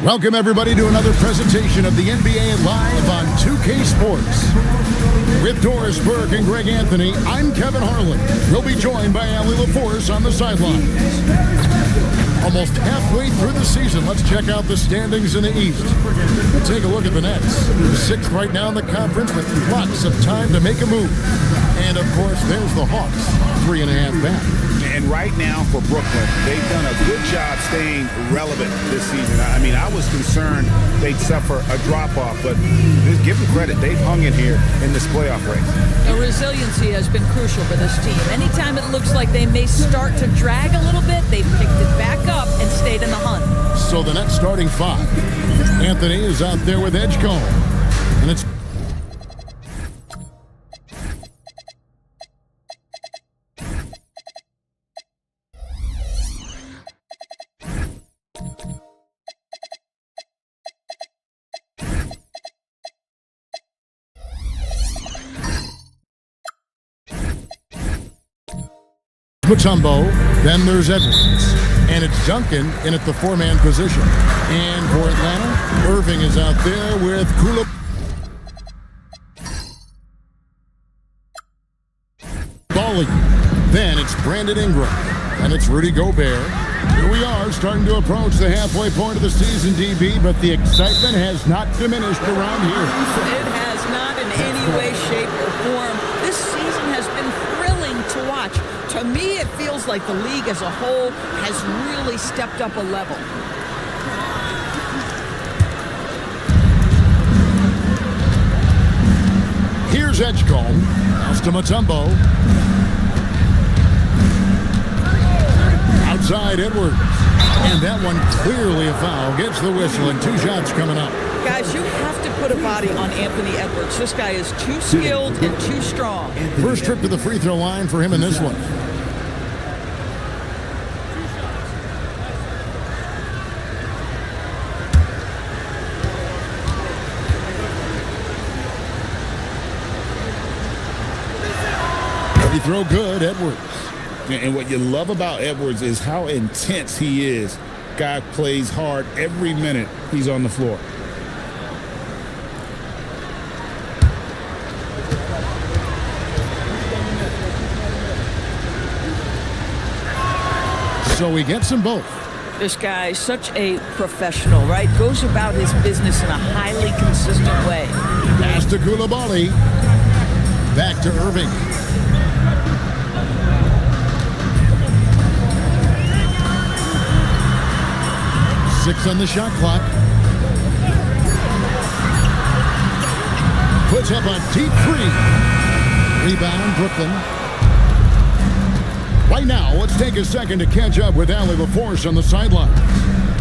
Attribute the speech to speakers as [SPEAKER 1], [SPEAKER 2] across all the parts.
[SPEAKER 1] Welcome, everybody, to another presentation of the NBA Live on 2K Sports. With Doris Burke and Greg Anthony, I'm Kevin Harlan. We'll be joined by Ali LaForce on the sidelines. Almost halfway through the season, let's check out the standings in the East. We'll take a look at the Nets. Sixth right now in the conference with lots of time to make a move. And, of course, there's the Hawks, 3.5 back.
[SPEAKER 2] And right now for Brooklyn, they've done a good job staying relevant this season. I mean, I was concerned they'd suffer a drop-off, but just give them credit. They've hung in here in this playoff race.
[SPEAKER 3] The resiliency has been crucial for this team. Anytime it looks like they may start to drag a little bit, they've picked it back up and stayed in the hunt.
[SPEAKER 1] So the Nets starting five. Anthony is out there with Edgecombe. And it's Mutombo, then there's Edwards, and it's Duncan in at the four-man position. And for Atlanta, Irving is out there with Koulibaly. Then it's Brandon Ingram, and it's Rudy Gobert. Here we are, starting to approach the halfway point of the season, DB, but the excitement has not diminished around here.
[SPEAKER 3] It has not in any way, shape, or form. This season has been thrilling to watch. To me, it feels like the league as a whole has really stepped up a level.
[SPEAKER 1] Here's Edgecombe. Pass to Mutombo. Outside Edwards. And that one clearly a foul. Gets the whistle and 2 shots coming up.
[SPEAKER 3] Guys, you have to put a body on Anthony Edwards. This guy is too skilled and too strong.
[SPEAKER 1] First trip to the free throw line for him in this one. Throw good, Edwards.
[SPEAKER 2] And what you love about Edwards is how intense he is. Guy plays hard every minute he's on the floor.
[SPEAKER 1] So he gets them both.
[SPEAKER 3] This guy, such a professional, right? Goes about his business in a highly consistent way.
[SPEAKER 1] Pass to Koulibaly. Back to Irving. Six on the shot clock. Puts up a deep three. Rebound, Brooklyn. Right now, let's take a second to catch up with Ali LaForce on the sidelines.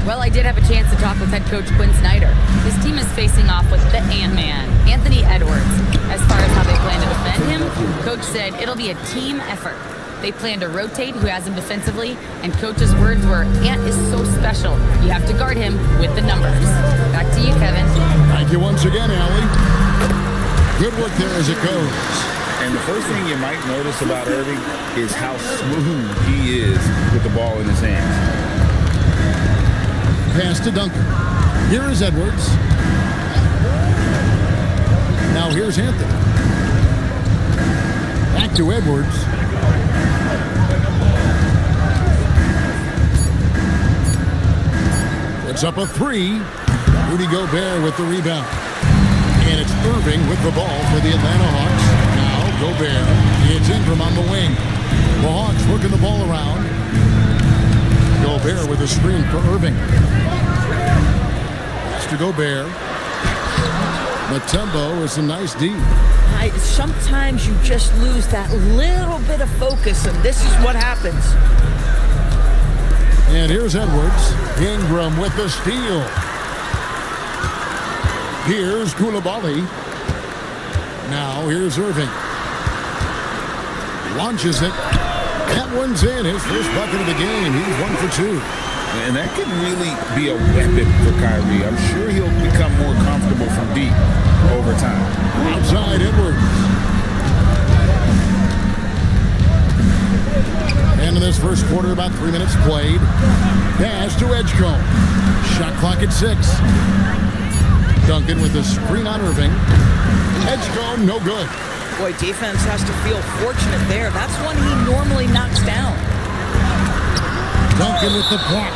[SPEAKER 4] Well, I did have a chance to talk with head coach Quinn Snyder. His team is facing off with the Ant-Man, Anthony Edwards. As far as how they plan to defend him, coach said it'll be a team effort. They plan to rotate who has him defensively, and coach's words were, Ant is so special. You have to guard him with the numbers. Back to you, Kevin.
[SPEAKER 1] Thank you once again, Ali. Good work there as it goes.
[SPEAKER 2] And the first thing you might notice about Irving is how smooth he is with the ball in his hands.
[SPEAKER 1] Pass to Duncan. Here is Edwards. Now here's Anthony. Back to Edwards. Puts up a three. Rudy Gobert with the rebound. And it's Irving with the ball for the Atlanta Hawks. Now Gobert. It's Ingram on the wing. The Hawks working the ball around. Gobert with a screen for Irving. Pass to Gobert. Mutombo with some nice D.
[SPEAKER 3] Sometimes you just lose that little bit of focus, and this is what happens.
[SPEAKER 1] And here's Edwards. Ingram with the steal. Here's Koulibaly. Now here's Irving. Launches it. That one's in. His first bucket of the game. He's 1 for 2.
[SPEAKER 2] And that could really be a weapon for Kyrie. I'm sure he'll become more comfortable from deep over time.
[SPEAKER 1] Outside Edwards. And in this first quarter, about 3 minutes played. Pass to Edgecombe. Shot clock clock at 6. Duncan with the screen on Irving. Edgecombe, no good.
[SPEAKER 3] Boy, defense has to feel fortunate there. That's one he normally knocks down.
[SPEAKER 1] Duncan with the block.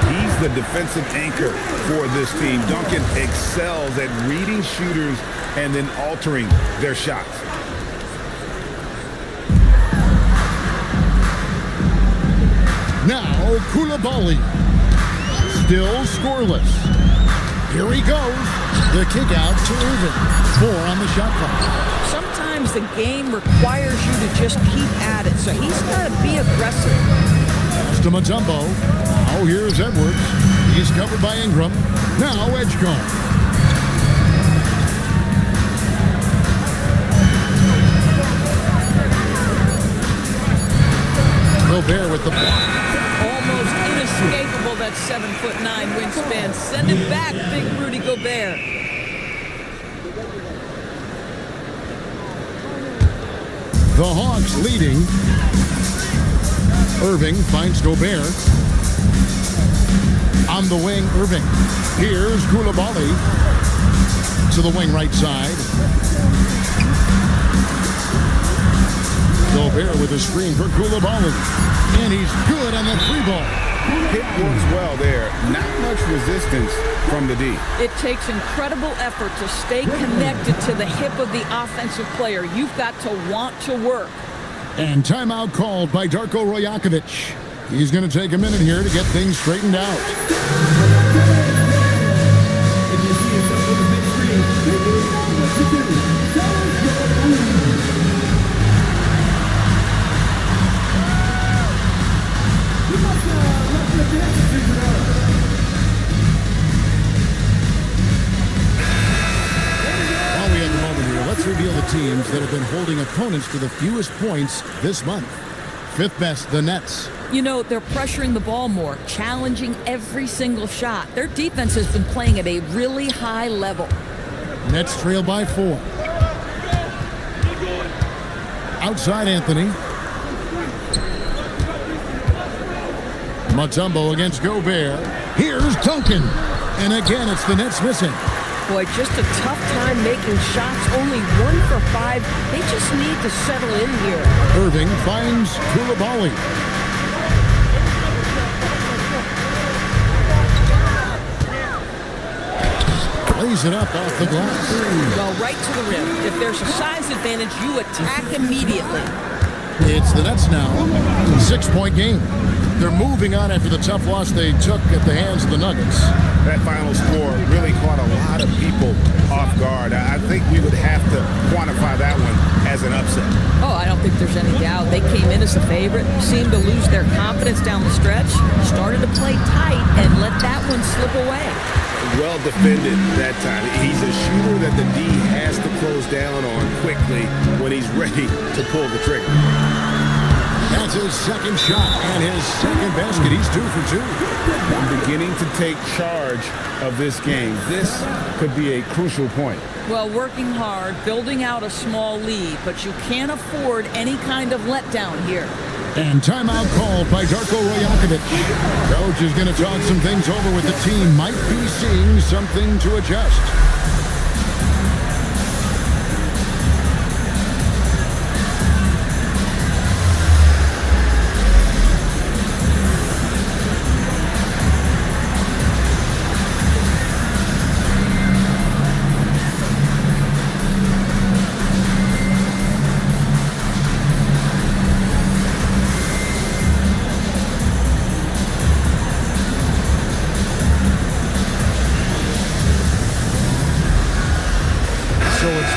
[SPEAKER 2] He's the defensive anchor for this team. Duncan excels at reading shooters and then altering their shots.
[SPEAKER 1] Now, Koulibaly. Still scoreless. Here he goes. The kick out to Irving. 4 on the shot clock.
[SPEAKER 3] Sometimes the game requires you to just keep at it, so he's got to be aggressive.
[SPEAKER 1] Pass to Mutombo. Oh, here's Edwards. He's covered by Ingram. Now Edgecombe. Gobert with the block.
[SPEAKER 3] Almost inescapable, that 7'9" wingspan. Send it back, big Rudy Gobert.
[SPEAKER 1] The Hawks leading. Irving finds Gobert. On the wing, Irving. Here's Koulibaly to the wing right side. Gobert with a screen for Koulibaly. And he's good on the 3 ball.
[SPEAKER 2] Hit works well there. Not much resistance from the D.
[SPEAKER 3] It takes incredible effort to stay connected to the hip of the offensive player. You've got to want to work.
[SPEAKER 1] And timeout called by Darko Rajakovic. He's going to take a minute here to get things straightened out. While we have the moment here, let's reveal the teams that have been holding opponents to the fewest points this month. 5th best, the Nets.
[SPEAKER 3] You know, they're pressuring the ball more, challenging every single shot. Their defense has been playing at a really high level.
[SPEAKER 1] Nets trail by 4. Outside Anthony. Mutombo against Gobert. Here's Duncan. And again, it's the Nets missing.
[SPEAKER 3] Boy, just a tough time making shots. Only 1 for 5. They just need to settle in here.
[SPEAKER 1] Irving finds Koulibaly. Plays it up off the glass.
[SPEAKER 3] Well, right to the rim. If there's a size advantage, you attack immediately.
[SPEAKER 1] It's the Nets now. 6-point game. They're moving on after the tough loss they took at the hands of the Nuggets.
[SPEAKER 2] That final score really caught a lot of people off guard. I think we would have to quantify that one as an upset.
[SPEAKER 3] Oh, I don't think there's any doubt. They came in as a favorite, seemed to lose their confidence down the stretch, started to play tight, and let that one slip away.
[SPEAKER 2] Well defended that time. He's a shooter that the D has to close down on quickly when he's ready to pull the trigger.
[SPEAKER 1] That's his second shot and his second basket. He's 2 for 2.
[SPEAKER 2] Beginning to take charge of this game. This could be a crucial point.
[SPEAKER 3] Well, working hard, building out a small lead, but you can't afford any kind of letdown here.
[SPEAKER 1] And timeout called by Darko Rajakovic. Coach is going to talk some things over with the team. Might be seeing something to adjust.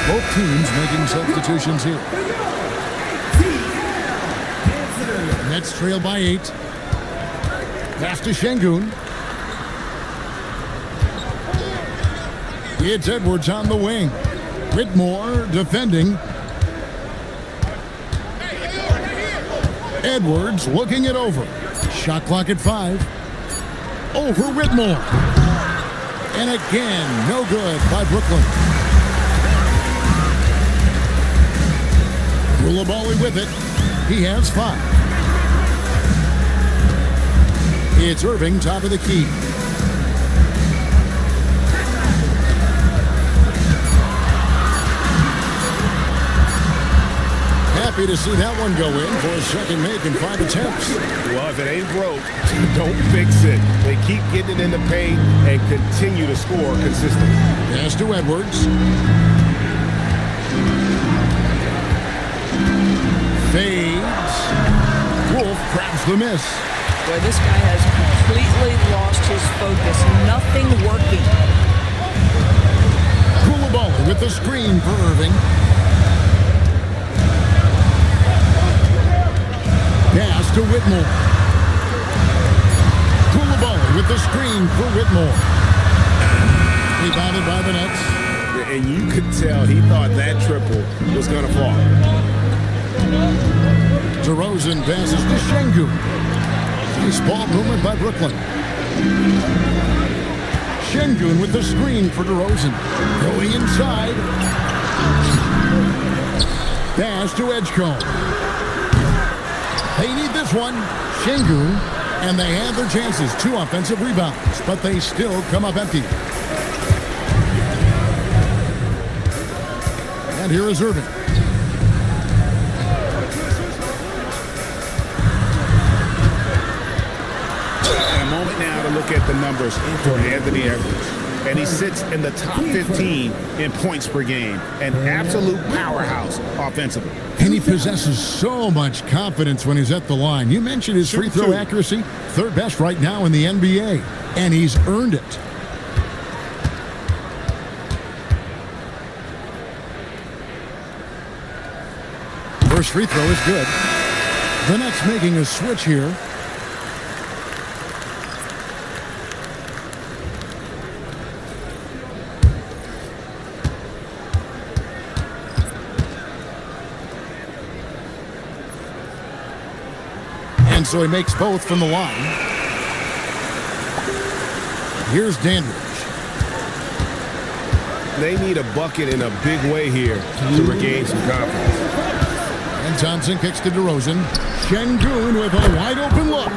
[SPEAKER 1] Both teams making substitutions here. Nets trail by 8. Pass to Şengün. It's Edwards on the wing. Whitmore defending. Edwards looking it over. Shot clock at 5. Over Whitmore. And again, no good by Brooklyn. Koulibaly with it. He has 5. It's Irving, top of the key. happy to see that one go in for a second make in 5 attempts.
[SPEAKER 2] Well, if it ain't broke, don't fix it. They keep getting it in the paint and continue to score consistently.
[SPEAKER 1] Pass to Edwards. Fades. Wolf grabs the miss.
[SPEAKER 3] Boy, this guy has completely lost his focus. Nothing working.
[SPEAKER 1] Koulibaly with the screen for Irving. Pass to Whitmore. Koulibaly with the screen for Whitmore. Rebounded by the Nets.
[SPEAKER 2] And you could tell he thought that triple was going to fall.
[SPEAKER 1] DeRozan passes to Şengün. Nice ball movement by Brooklyn. Şengün with the screen for DeRozan. Going inside. Pass to Edgecombe. They need this one. Şengün, and they had their chances. 2 offensive rebounds, but they still come up empty. And here is Irving.
[SPEAKER 2] And a moment now to look at the numbers for Anthony Edwards. And he sits in the top 15 in points per game. An absolute powerhouse offensively.
[SPEAKER 1] And he possesses so much confidence when he's at the line. You mentioned his free throw accuracy. 3rd best right now in the NBA. And he's earned it. First free throw is good. The Nets making a switch here. And so he makes both from the line. Here's Dandridge.
[SPEAKER 2] They need a bucket in a big way here to regain some confidence.
[SPEAKER 1] And Thompson kicks to DeRozan. Şengün with a wide open look.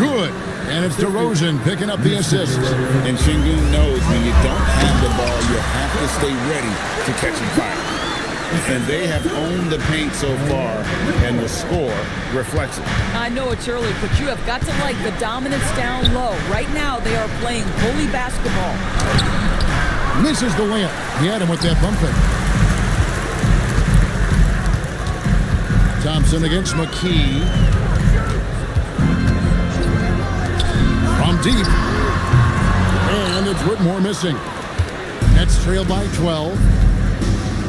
[SPEAKER 1] Good. And it's DeRozan picking up the assist.
[SPEAKER 2] And Şengün knows when you don't have the ball, you have to stay ready to catch and fire. And they have owned the paint so far, and the score reflects it.
[SPEAKER 3] I know it's early, but you have got to like the dominance down low. Right now, they are playing bully basketball.
[SPEAKER 1] Misses the layup. He had him with that bump fake. Thompson against McKee. From deep. And it's Whitmore missing. Nets trailed by 12.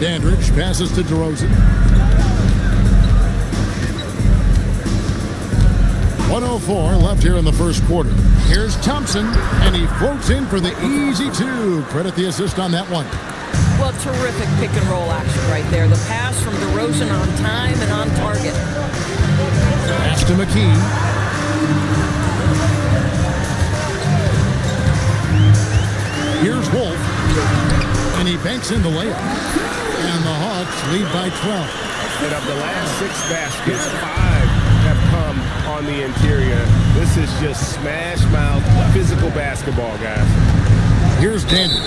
[SPEAKER 1] Dandridge passes to DeRozan. 1:04 left here in the first quarter. Here's Thompson, and he floats in for the easy 2. Credit the assist on that one.
[SPEAKER 3] Well, terrific pick and roll action right there. The pass from DeRozan on time and on target.
[SPEAKER 1] Pass to McKee. Here's Wolf, and he banks in the layup. And the Hawks lead by 12.
[SPEAKER 2] And of the last 6 baskets, 5 have come on the interior. This is just smash mouth physical basketball, guys.
[SPEAKER 1] Here's Dandridge.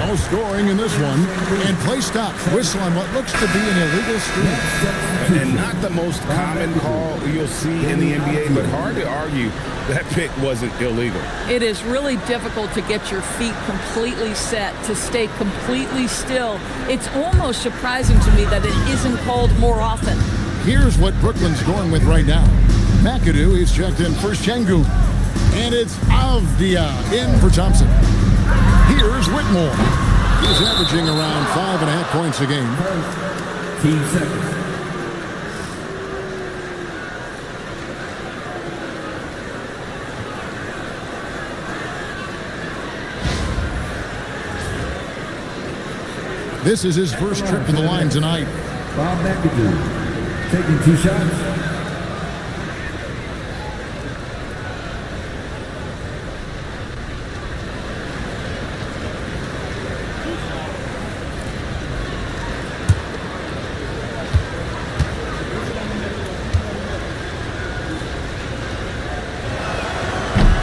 [SPEAKER 1] No scoring in this one. And play stops. Whistle on what looks to be an illegal screen.
[SPEAKER 2] And not the most common call you'll see in the NBA, but hard to argue that pick wasn't illegal.
[SPEAKER 3] It is really difficult to get your feet completely set, to stay completely still. It's almost surprising to me that it isn't called more often.
[SPEAKER 1] Here's what Brooklyn's going with right now. McAdoo is checked in for Şengün. And it's Avdia in for Thompson. Here's Whitmore. He's averaging around 5.5 points a game.
[SPEAKER 5] 15 seconds.
[SPEAKER 1] This is his first trip to the line tonight.
[SPEAKER 5] Bob McAdoo taking 2 shots.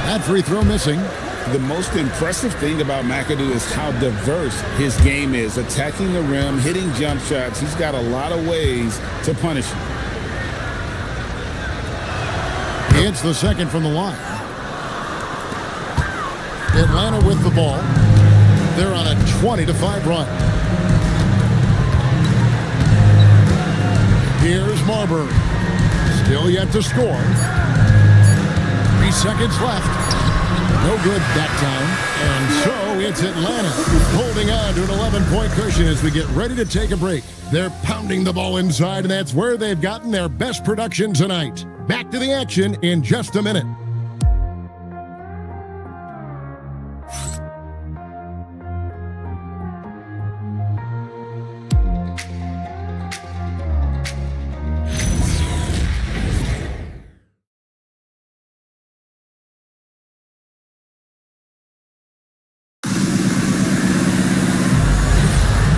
[SPEAKER 1] That free throw missing.
[SPEAKER 2] The most impressive thing about McAdoo is how diverse his game is. Attacking the rim, hitting jump shots. He's got a lot of ways to punish him.
[SPEAKER 1] It's the second from the line. Atlanta with the ball. They're on a 20-5 run. Here's Marbury. Still yet to score. 3 seconds left. No good that time. And so it's Atlanta holding on to an 11-point cushion as we get ready to take a break. They're pounding the ball inside, and that's where they've gotten their best production tonight. Back to the action in just a minute.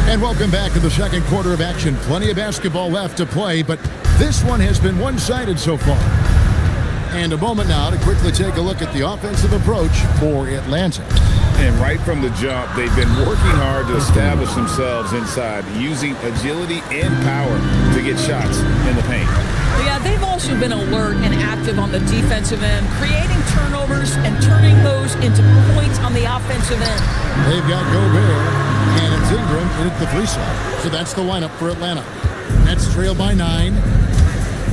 [SPEAKER 1] And welcome back to the second quarter of action. Plenty of basketball left to play, but this one has been one-sided so far. And a moment now to quickly take a look at the offensive approach for Atlanta.
[SPEAKER 2] And right from the jump, they've been working hard to establish themselves inside, using agility and power to get shots in the paint.
[SPEAKER 3] Yeah, they've also been alert and active on the defensive end, creating turnovers and turning those into points on the offensive end.
[SPEAKER 1] They've got Gobert and it's Ingram in at the free side. So that's the lineup for Atlanta. Nets trail by 9.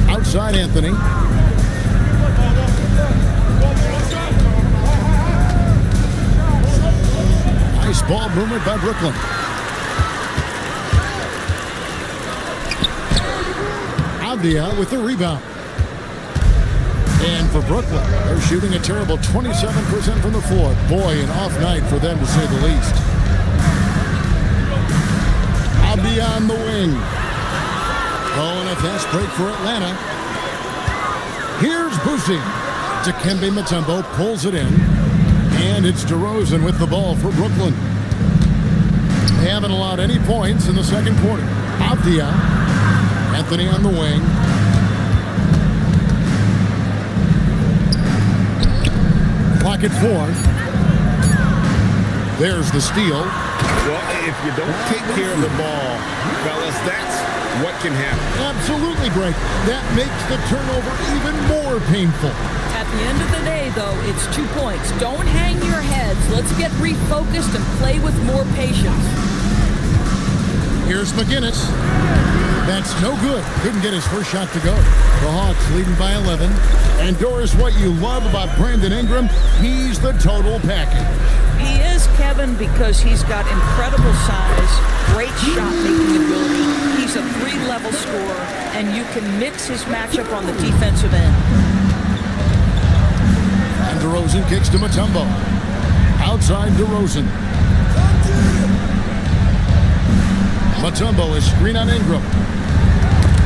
[SPEAKER 1] Outside Anthony. Nice ball movement by Brooklyn. Avdia with the rebound. And for Brooklyn, they're shooting a terrible 27% from the floor. Boy, an off night for them to say the least. Avdia on the wing. Oh, and a fast break for Atlanta. Here's Boosie. Dikembe Mutombo pulls it in. And it's DeRozan with the ball for Brooklyn. They haven't allowed any points in the second quarter. Avdia. Anthony on the wing. Clock at 4. There's the steal.
[SPEAKER 2] Well, if you don't take care of the ball, fellas, that's what can happen.
[SPEAKER 1] Absolutely, Greg. That makes the turnover even more painful.
[SPEAKER 3] At the end of the day, though, it's 2 points. Don't hang your heads. Let's get refocused and play with more patience.
[SPEAKER 1] Here's McGinnis. That's no good. Couldn't get his first shot to go. The Hawks leading by 11. And Doris, what you love about Brandon Ingram, he's the total package.
[SPEAKER 3] He is, Kevin, because he's got incredible size, great shot-making ability. He's a 3-level scorer, and you can mix his matchup on the defensive end.
[SPEAKER 1] And DeRozan kicks to Mutombo. Outside DeRozan. Mutombo is screen on Ingram.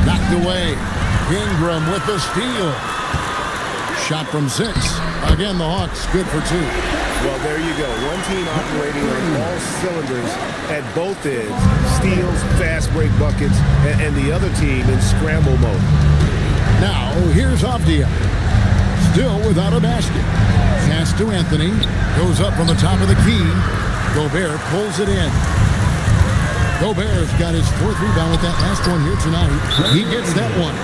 [SPEAKER 1] Knocked away. Ingram with the steal. Shot from 6. Again, the Hawks good for 2.
[SPEAKER 2] Well, there you go. One team operating on all cylinders at both ends. Steals, fast break buckets, and the other team in scramble mode.
[SPEAKER 1] Now, here's Avdia. Still without a basket. Pass to Anthony. Goes up from the top of the key. Gobert pulls it in. Gobert's got his 4th rebound with that last one here tonight. He gets that one.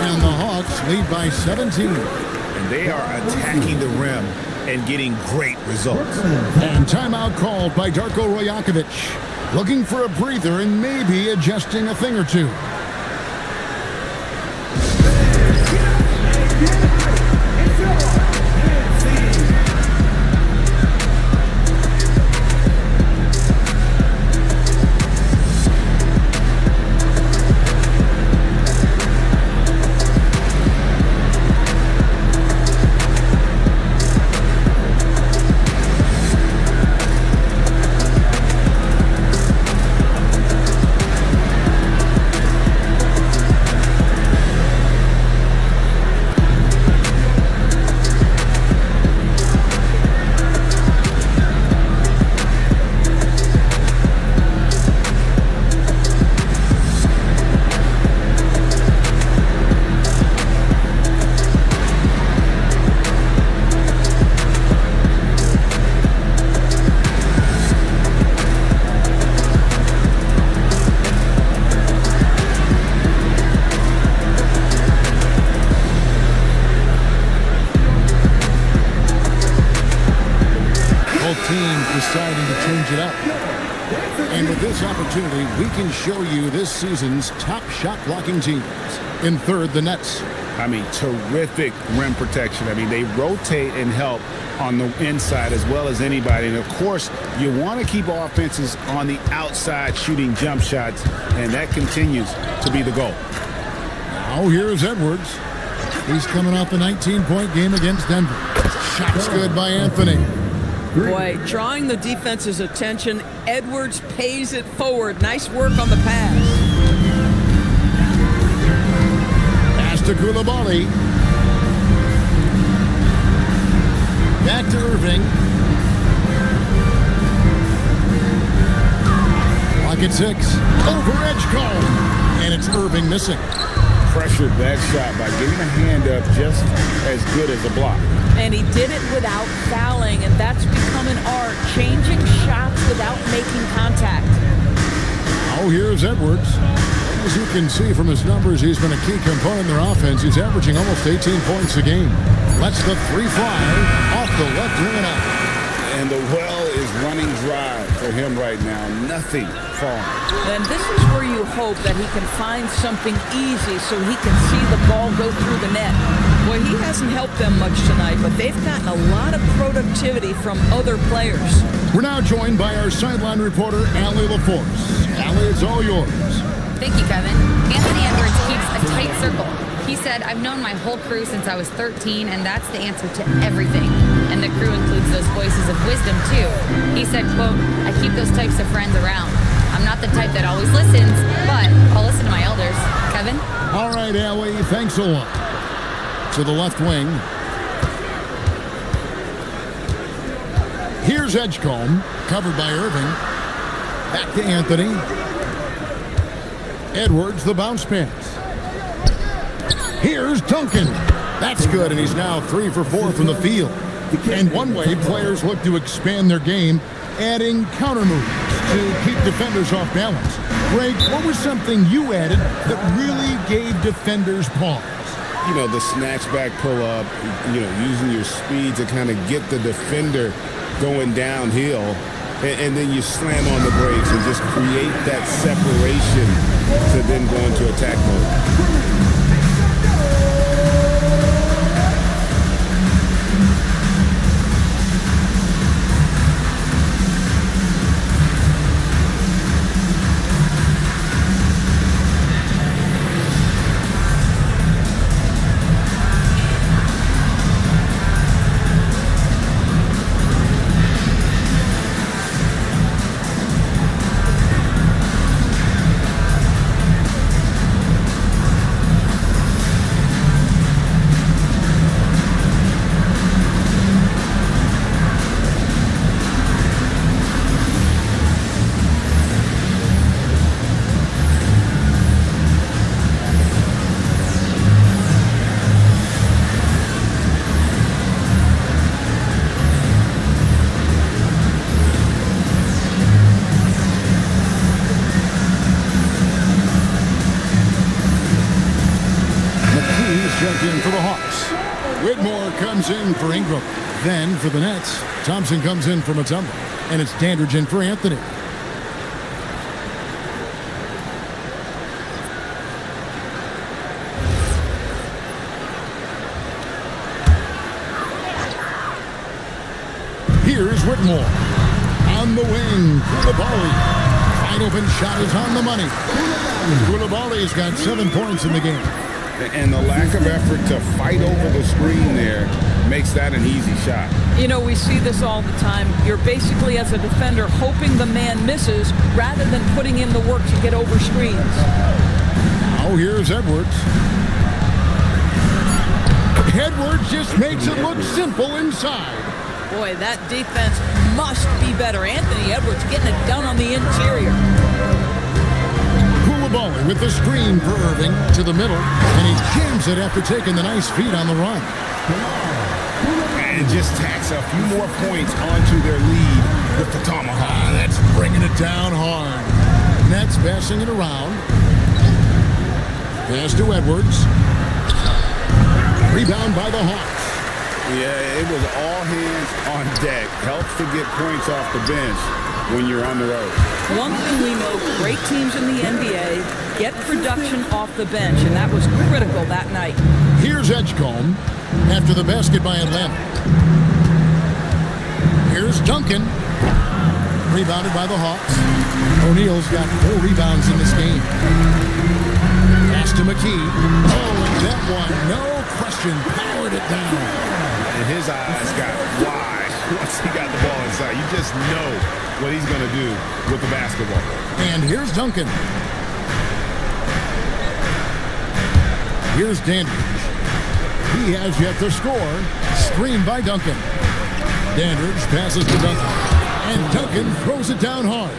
[SPEAKER 1] And the Hawks lead by 17.
[SPEAKER 2] And they are attacking the rim and getting great results.
[SPEAKER 1] And timeout called by Darko Rajakovic. Looking for a breather and maybe adjusting a thing or two. team deciding to change it up. And with this opportunity, we can show you this season's top shot blocking teams. In third, the Nets.
[SPEAKER 2] I mean, terrific rim protection. I mean, they rotate and help on the inside as well as anybody. And, of course, you want to keep offenses on the outside shooting jump shots, and that continues to be the goal.
[SPEAKER 1] Now here's Edwards. He's coming off a 19-point game against Denver. Shot's good by Anthony.
[SPEAKER 3] Boy, drawing the defense's attention, Edwards pays it forward. Nice work on the pass.
[SPEAKER 1] Pass to Koulibaly. Back to Irving. Pocket 6. Over Edgecombe. And it's Irving missing.
[SPEAKER 2] Pressured that shot by getting a hand up just as good as a block.
[SPEAKER 3] And he did it without fouling, and that's become an art, changing shots without making contact.
[SPEAKER 1] Oh, here's Edwards. As you can see from his numbers, he's been a key component in their offense. He's averaging almost 18 points a game. Lets the three fly off the left wing and out.
[SPEAKER 2] And the well is running dry for him right now. Nothing falling.
[SPEAKER 3] And this is where you hope that he can find something easy so he can see the ball go through the net. Well, he hasn't helped them much tonight, but they've gotten a lot of productivity from other players.
[SPEAKER 1] We're now joined by our sideline reporter, Allie LaForce. Allie, it's all yours.
[SPEAKER 4] Thank you, Kevin. Anthony Edwards keeps a tight circle. He said, I've known my whole crew since I was 13, and that's the answer to everything. And the crew includes those voices of wisdom, too. He said, quote, I keep those types of friends around. I'm not the type that always listens, but I'll listen to my elders. Kevin?
[SPEAKER 1] All right, Allie, thanks a lot. To the left wing. Here's Edgecombe, covered by Irving. Back to Anthony. Edwards, the bounce pass. Here's Duncan. That's good, and he's now 3 for 4 from the field. And one way players look to expand their game, adding counter moves to keep defenders off balance. Greg, what was something you added that really gave defenders pause?
[SPEAKER 2] You know, the snatch back pull-up, you know, using your speed to kind of get the defender going downhill, and then you slam on the brakes and just create that separation to then go into attack mode.
[SPEAKER 1] In for the Hawks. Whitmore comes in for Ingram. Then for the Nets, Thompson comes in for Mutombo. And it's Dandridge in for Anthony. Here's Whitmore. On the wing, Koulibaly. Wide open shot is on the money. Koulibaly's got 7 points in the game.
[SPEAKER 2] And the lack of effort to fight over the screen there makes that an easy shot.
[SPEAKER 3] You know, we see this all the time. You're basically, as a defender, hoping the man misses rather than putting in the work to get over screens.
[SPEAKER 1] Now here's Edwards. Edwards just makes it look simple inside.
[SPEAKER 3] Boy, that defense must be better. Anthony Edwards getting it done on the interior.
[SPEAKER 1] Koulibaly with the screen for Irving to the middle, and he jams it after taking the nice feed on the run.
[SPEAKER 2] And just tacks a few more points onto their lead with the tomahawk.
[SPEAKER 1] That's bringing it down hard. Nets passing it around. Pass to Edwards. Rebound by the Hawks.
[SPEAKER 2] Yeah, it was all hands on deck. Helps to get points off the bench when you're on the road.
[SPEAKER 3] One thing we know, great teams in the NBA get production off the bench, and that was critical that night.
[SPEAKER 1] Here's Edgecombe after the basket by Atlanta. Here's Duncan. Rebounded by the Hawks. O'Neal's got 4 rebounds in this game. Pass to McKee. Oh, and that one, no question, powered it down.
[SPEAKER 2] And his eyes got wide once he got the ball inside. You just know what he's going to do with the basketball.
[SPEAKER 1] And here's Duncan. Here's Dandridge. He has yet to score. Screened by Duncan. Dandridge passes to Duncan. And Duncan throws it down hard.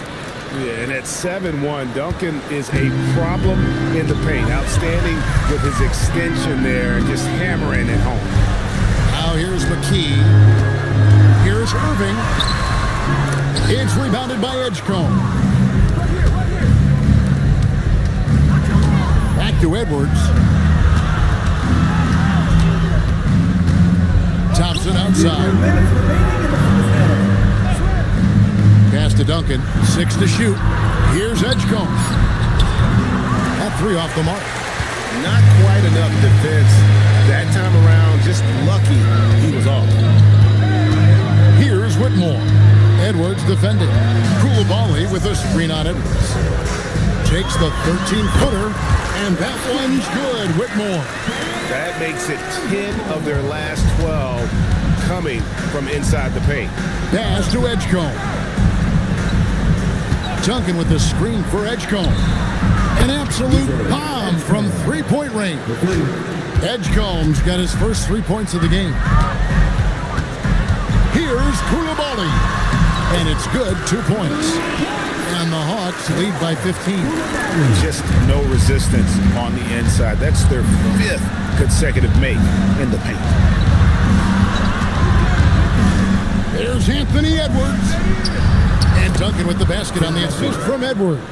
[SPEAKER 2] Yeah, and at 7-1, Duncan is a problem in the paint. Outstanding with his extension there and just hammering it home.
[SPEAKER 1] Now here's McKee. Here's Irving. It's rebounded by Edgecombe. Back to Edwards. Thompson outside. Pass to Duncan. 6 to shoot. Here's Edgecombe. That 3 off the mark.
[SPEAKER 2] Not quite enough defense that time around. Just lucky he was off.
[SPEAKER 1] Here's Whitmore. Edwards defending. Koulibaly with a screen on Edwards. Takes the 13-footer, and that one's good. Whitmore.
[SPEAKER 2] That makes it 10 of their last 12 coming from inside the paint.
[SPEAKER 1] Pass to Edgecombe. Duncan with the screen for Edgecombe. An absolute bomb from three-point range. Edgecombe's got his first 3 points of the game. Here's Koulibaly. And it's good, 2 points. And the Hawks lead by 15.
[SPEAKER 2] Just no resistance on the inside. That's their 5th consecutive make in the paint.
[SPEAKER 1] There's Anthony Edwards. And Duncan with the basket on the assist from Edwards.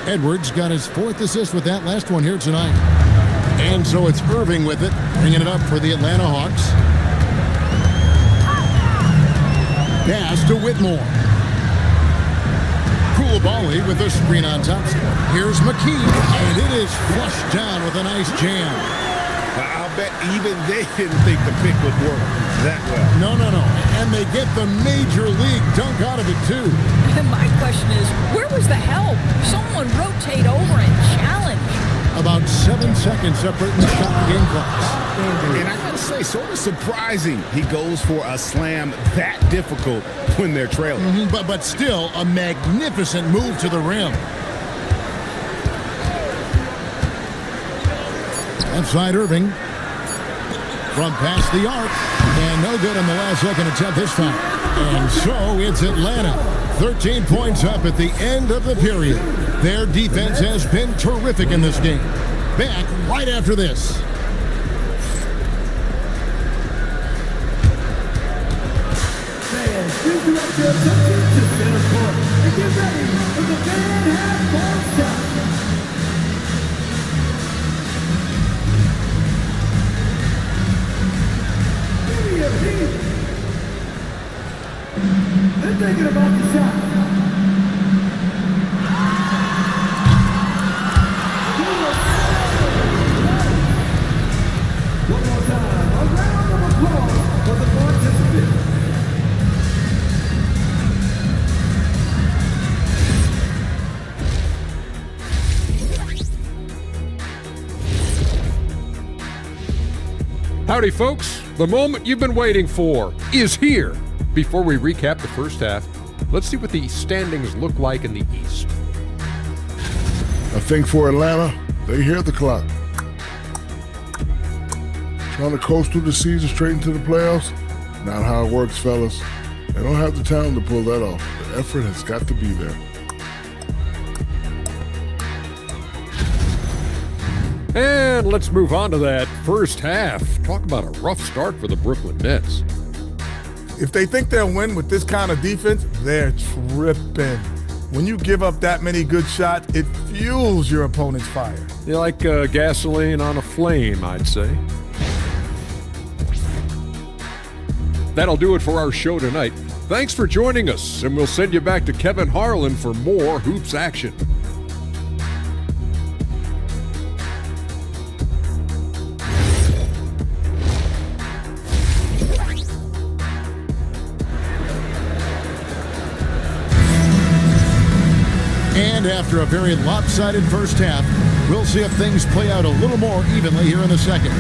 [SPEAKER 1] Edwards got his 4th assist with that last one here tonight. And so it's Irving with it, bringing it up for the Atlanta Hawks. Pass to Whitmore. Koulibaly with a screen on Thompson. Here's McKee, and it is flushed down with a nice jam.
[SPEAKER 2] I'll bet even they didn't think the pick would work that well.
[SPEAKER 1] No. And they get the major league dunk out of it, too.
[SPEAKER 3] And my question is, where was the help? Someone rotate over and challenge.
[SPEAKER 1] About 7 seconds separating the shot and game clocks.
[SPEAKER 2] And I gotta say, sort of surprising he goes for a slam that difficult when they're trailing.
[SPEAKER 1] But still, a magnificent move to the rim. Outside Irving. From past the arc. And no good on the last second attempt this time. And so it's Atlanta. 13 points up at the end of the period. Their defense has been terrific in this game. Back right after this.
[SPEAKER 5] Fans, please direct your attention to center court and get ready for the fan half-court shot. Give me a beat. They're thinking about the shot. One more time, a round of applause for the participants.
[SPEAKER 6] Howdy, folks. The moment you've been waiting for is here. Before we recap the first half, let's see what the standings look like in the East.
[SPEAKER 7] I think for Atlanta, they hear the clock. Trying to coast through the season straight into the playoffs? Not how it works, fellas. They don't have the talent to pull that off. The effort has got to be there.
[SPEAKER 6] And let's move on to that first half. Talk about a rough start for the Brooklyn Nets.
[SPEAKER 8] If they think they'll win with this kind of defense, they're tripping. When you give up that many good shots, it fuels your opponent's fire.
[SPEAKER 6] They're like gasoline on a flame, I'd say. That'll do it for our show tonight. Thanks for joining us, and we'll send you back to Kevin Harlan for more hoops action.
[SPEAKER 1] And after a very lopsided first half, we'll see if things play out a little more evenly here in the second.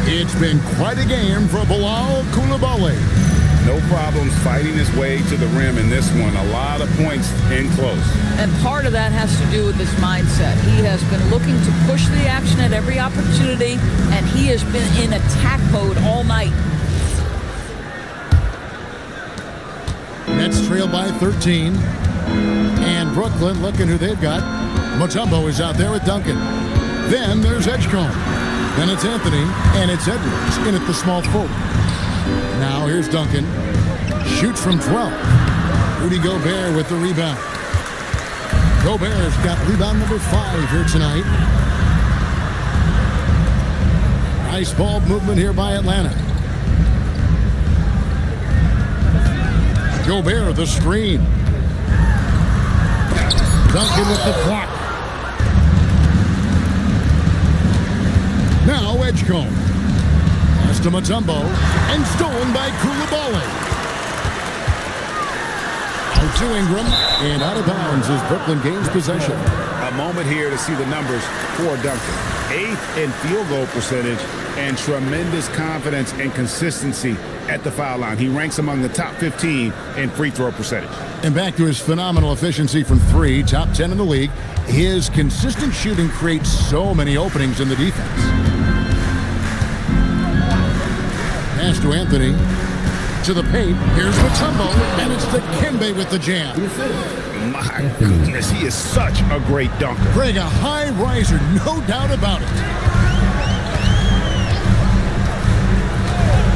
[SPEAKER 1] It's been quite a game for Bilal Coulibaly.
[SPEAKER 2] No problems fighting his way to the rim in this one. A lot of points in close.
[SPEAKER 3] And part of that has to do with his mindset. He has been looking to push the action at every opportunity, and he has been in attack mode all night.
[SPEAKER 1] Nets trail by 13. And Brooklyn, looking who they've got. Mutombo is out there with Duncan. Then there's Edgecombe. Then it's Anthony, and it's Edwards in at the small forward. Now here's Duncan. Shoots from 12. Rudy Gobert with the rebound. Gobert's got rebound number 5 here tonight. Nice ball movement here by Atlanta. Gobert, the screen. Duncan with the block. Now Edgecombe. Pass to Mutombo and stolen by Coulibaly. Out to Ingram and out of bounds as Brooklyn gains possession.
[SPEAKER 2] A moment here to see the numbers for Duncan. 8th in field goal percentage and tremendous confidence and consistency at the foul line. He ranks among the top 15 in free throw percentage.
[SPEAKER 1] And back to his phenomenal efficiency from 3, top 10 in the league. His consistent shooting creates so many openings in the defense. Pass to Anthony. To the paint. Here's Mutombo, and it's Dikembe with the jam.
[SPEAKER 2] My goodness, he is such a great dunker.
[SPEAKER 1] Greg, a high riser, no doubt about it.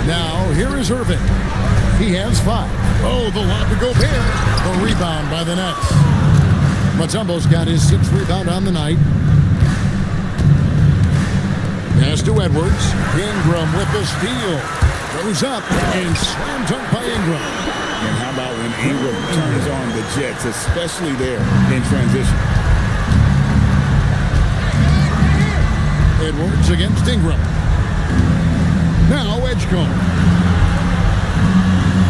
[SPEAKER 1] Now, here is Irving. He has 5. Oh, the lob to Gobert. The rebound by the Nets. Mutombo's got his 6th rebound on the night. Pass to Edwards. Ingram with the steal. Goes up and slam dunk by Ingram.
[SPEAKER 2] And how about when Ingram turns on the Jets, especially there in transition?
[SPEAKER 1] Edwards against Ingram. Now Edgecombe.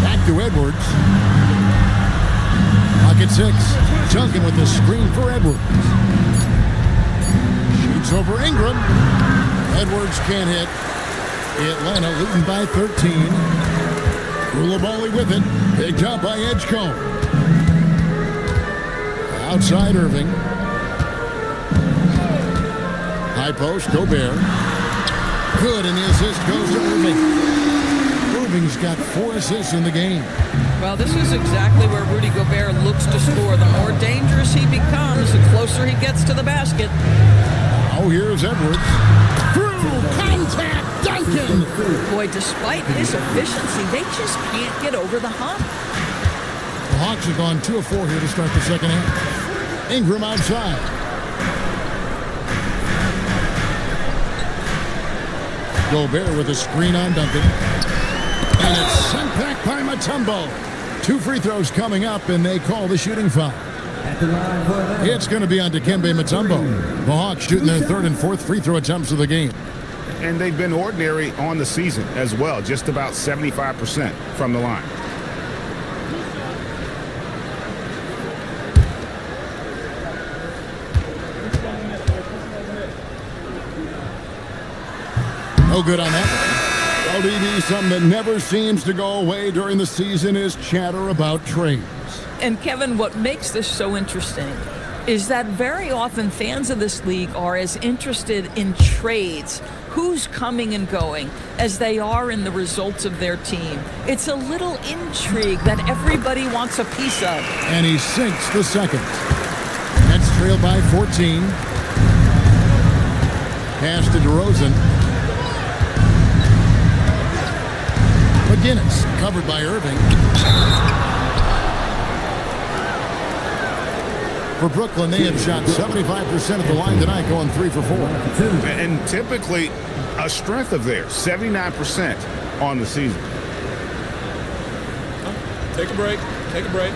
[SPEAKER 1] Back to Edwards. Pocket 6. Duncan with the screen for Edwards. Shoots over Ingram. Edwards can't hit. Atlanta leading by 13. Coulibaly with it. Picked up by Edgecombe. Outside Irving. High post, Gobert. Good, and the assist goes to Irving. Irving's got 4 assists in the game.
[SPEAKER 3] Well, this is exactly where Rudy Gobert looks to score. The more dangerous he becomes, the closer he gets to the basket.
[SPEAKER 1] Oh, here's Edwards. Through contact, Duncan.
[SPEAKER 3] Boy, despite his efficiency, they just can't get over the hump.
[SPEAKER 1] The Hawks have gone 2 of 4 here to start the second half. Ingram outside. Gobert with a screen on Duncan. And it's sent back by Mutombo. 2 free throws coming up, and they call the shooting foul. It's going to be on Dikembe Mutombo. The Hawks shooting their 3rd and 4th free throw attempts of the game.
[SPEAKER 2] And they've been ordinary on the season as well, just about 75% from the line.
[SPEAKER 1] No good on that one. LDB, something that never seems to go away during the season is chatter about trades.
[SPEAKER 3] And Kevin, what makes this so interesting is that very often fans of this league are as interested in trades, who's coming and going, as they are in the results of their team. It's a little intrigue that everybody wants a piece of.
[SPEAKER 1] And he sinks the second. Nets trail by 14. Pass to DeRozan. McGinnis covered by Irving. For Brooklyn, they have shot 75% at the line tonight, going 3 for 4.
[SPEAKER 2] And typically a strength of theirs, 79% on the season.
[SPEAKER 8] Take a break. Take a break.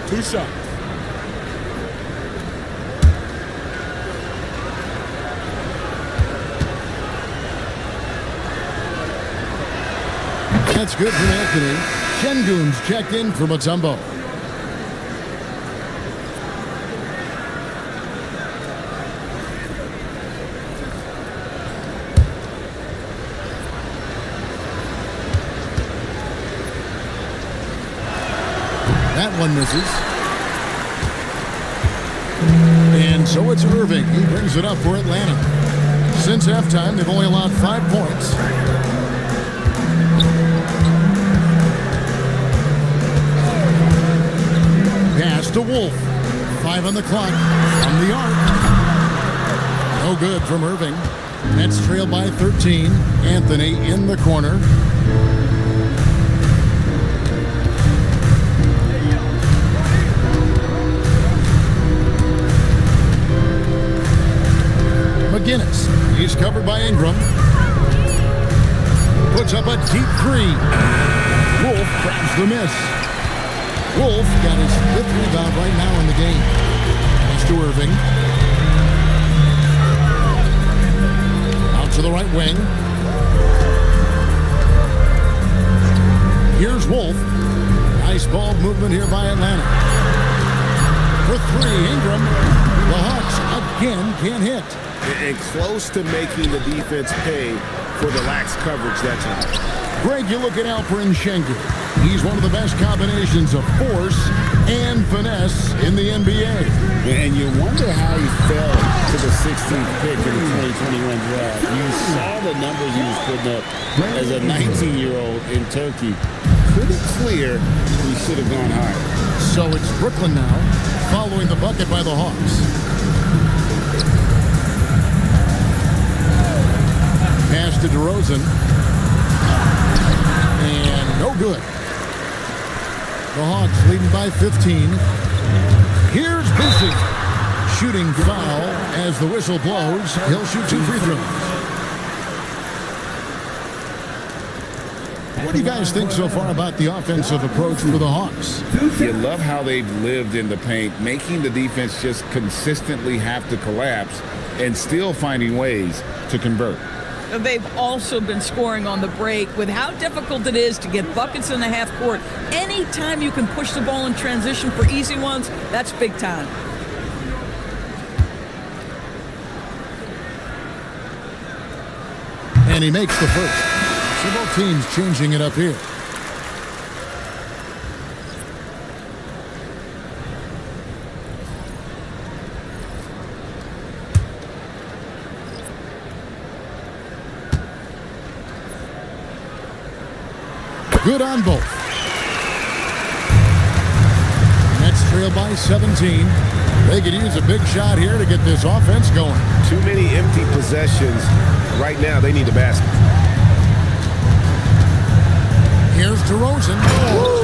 [SPEAKER 8] 2 shots.
[SPEAKER 1] That's good from Anthony. Şengün's checked in for Mutombo. That one misses. And so it's Irving. He brings it up for Atlanta. Since halftime, they've only allowed 5 points. Pass to Wolf. 5 on the clock. From the arc. No good from Irving. Nets trailed by 13. Anthony in the corner. McGinnis. He's covered by Ingram. Puts up a deep 3. Wolf grabs the miss. Wolf got his 5th rebound right now in the game. Pass to Irving. Out to the right wing. Here's Wolf. Nice ball movement here by Atlanta. For 3, Ingram. The Hawks again can't hit.
[SPEAKER 2] And close to making the defense pay for the lax coverage that time.
[SPEAKER 1] Greg, you look at Alperen Şengün. He's one of the best combinations of force and finesse in the NBA.
[SPEAKER 2] And you wonder how he fell to the 16th pick in the 2021 draft. You saw the numbers he was putting up as a 19-year-old in Turkey. Pretty clear he should have gone higher.
[SPEAKER 1] So it's Brooklyn now, following the bucket by the Hawks. Pass to DeRozan. And no good. The Hawks leading by 15. Here's Boosie. Shooting foul as the whistle blows. He'll shoot 2 free throws. What do you guys think so far about the offensive approach for the Hawks?
[SPEAKER 2] You love how they've lived in the paint, making the defense just consistently have to collapse and still finding ways to convert.
[SPEAKER 3] They've also been scoring on the break with how difficult it is to get buckets in the half court. Anytime you can push the ball in transition for easy ones, that's big time.
[SPEAKER 1] And he makes the first. So both teams changing it up here. Good on both. Nets trail by 17. They could use a big shot here to get this offense going.
[SPEAKER 2] Too many empty possessions. Right now, they need a basket.
[SPEAKER 1] Here's DeRozan.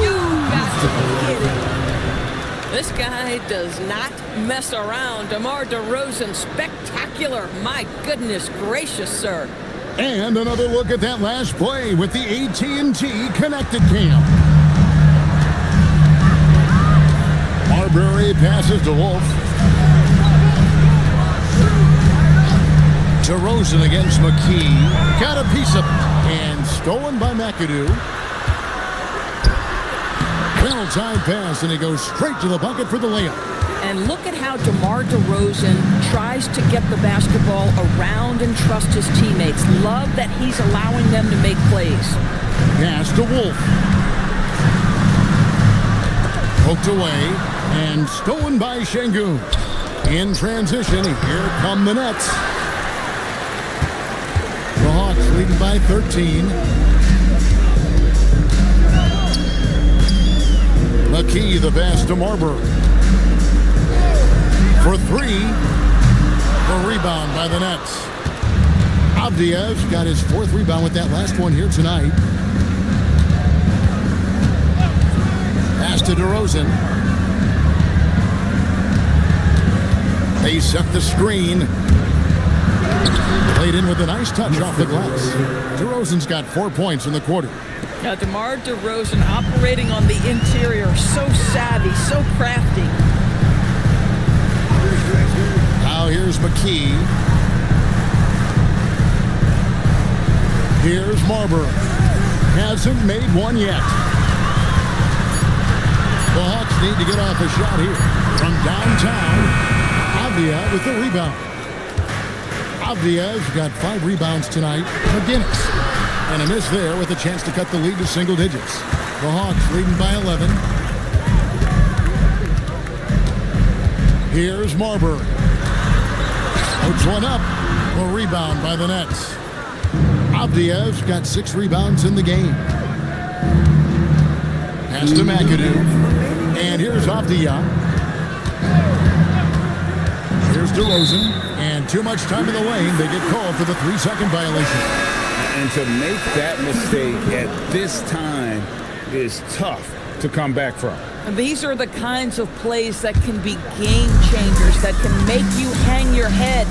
[SPEAKER 3] You got to be kidding. This guy does not mess around. DeMar DeRozan, spectacular. My goodness gracious, sir.
[SPEAKER 1] And another look at that last play with the AT&T Connected Cam. Marbury passes to Wolf. DeRozan against McKee. Got a piece of it. And stolen by McAdoo. Well-timed pass, and he goes straight to the bucket for the layup.
[SPEAKER 3] And look at how DeMar DeRozan tries to get the basketball around and trust his teammates. Love that he's allowing them to make plays.
[SPEAKER 1] Pass to Wolf. Poked away and stolen by Şengün. In transition, here come the Nets. The Hawks leading by 13. McKee the pass to Marbury. For 3, the rebound by the Nets. Avdija got his 4th rebound with that last one here tonight. Pass to DeRozan. They set the screen. Played in with a nice touch off the glass. DeRozan's got 4 points in the quarter.
[SPEAKER 3] Now, DeMar DeRozan operating on the interior, so savvy, so crafty.
[SPEAKER 1] Now here's McKee. Here's Marbury. Hasn't made one yet. The Hawks need to get off a shot here. From downtown, Avdia with the rebound. Avdia's got 5 rebounds tonight. McGinnis. And a miss there with a chance to cut the lead to single digits. The Hawks leading by 11. Here's Marbury. Puts one up. A rebound by the Nets. Avdia's got 6 rebounds in the game. Pass to McAdoo. And here's Avdia. Here's DeRozan. And too much time in the lane. They get called for the 3-second violation.
[SPEAKER 2] And to make that mistake at this time is tough to come back from.
[SPEAKER 3] And these are the kinds of plays that can be game changers, that can make you hang your head.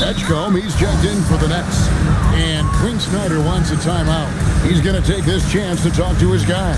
[SPEAKER 1] Edgecombe, he's checked in for the Nets. And Quinn Snyder wants a timeout. He's going to take this chance to talk to his guy.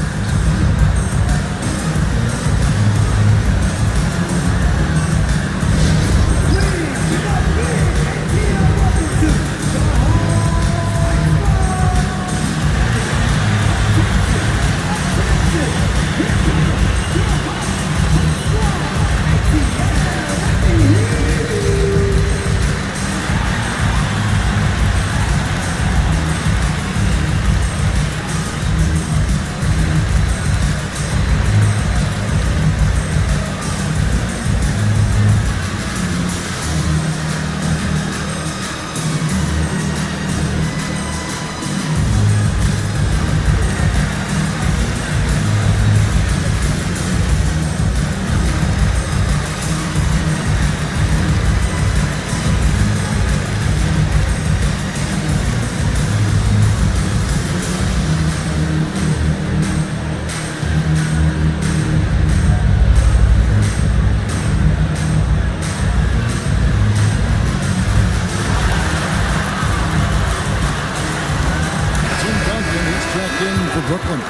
[SPEAKER 1] Brooklyn.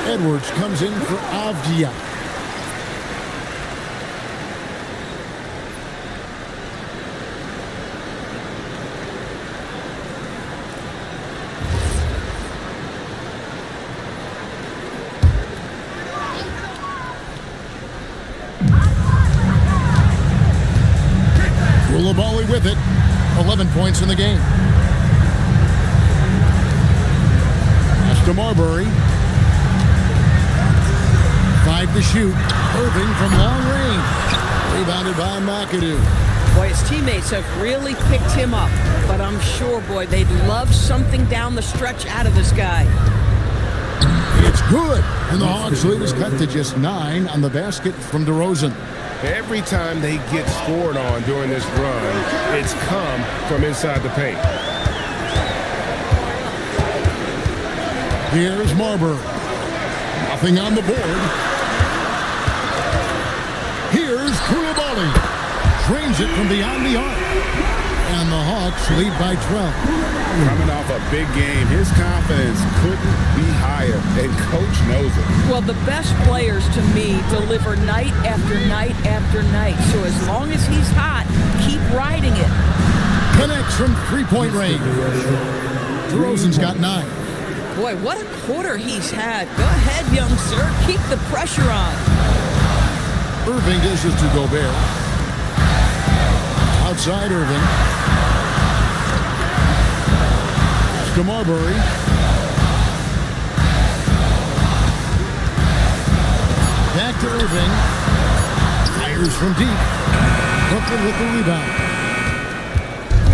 [SPEAKER 1] Edwards comes in for Avdia. Koulibaly with it. 11 points in the game. To Marbury. 5 to shoot. Irving from long range. Rebounded by McAdoo.
[SPEAKER 3] Boy, his teammates have really picked him up. But I'm sure, boy, they'd love something down the stretch out of this guy.
[SPEAKER 1] It's good. And the Hawks lead is cut to just 9 on the basket from DeRozan.
[SPEAKER 2] Every time they get scored on during this run, it's come from inside the paint.
[SPEAKER 1] Here's Marbury. Nothing on the board. Here's Koulibaly. Drains it from beyond the arc. And the Hawks lead by 12.
[SPEAKER 2] Coming off a big game, his confidence couldn't be higher, and Coach knows it.
[SPEAKER 3] Well, the best players, to me, deliver night after night after night. So as long as he's hot, keep riding it.
[SPEAKER 1] Connects from three-point range. DeRozan's got 9.
[SPEAKER 3] Boy, what a quarter he's had. Go ahead, young sir. Keep the pressure on.
[SPEAKER 1] Irving dishes to Gobert. Outside Irving. To Marbury. Back to Irving. Fires from deep. Brooklyn with the rebound.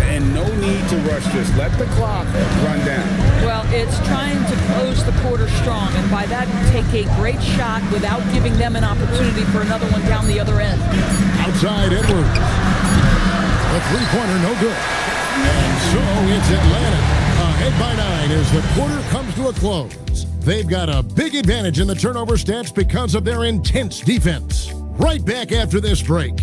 [SPEAKER 2] And no need to rush this. Let the clock run down.
[SPEAKER 3] Well, it's trying to close the quarter strong, and by that, take a great shot without giving them an opportunity for another one down the other end.
[SPEAKER 1] Outside Edwards. The three-pointer, no good. And so it's Atlanta. Ahead by 9 as the quarter comes to a close. They've got a big advantage in the turnover stats because of their intense defense. Right back after this break.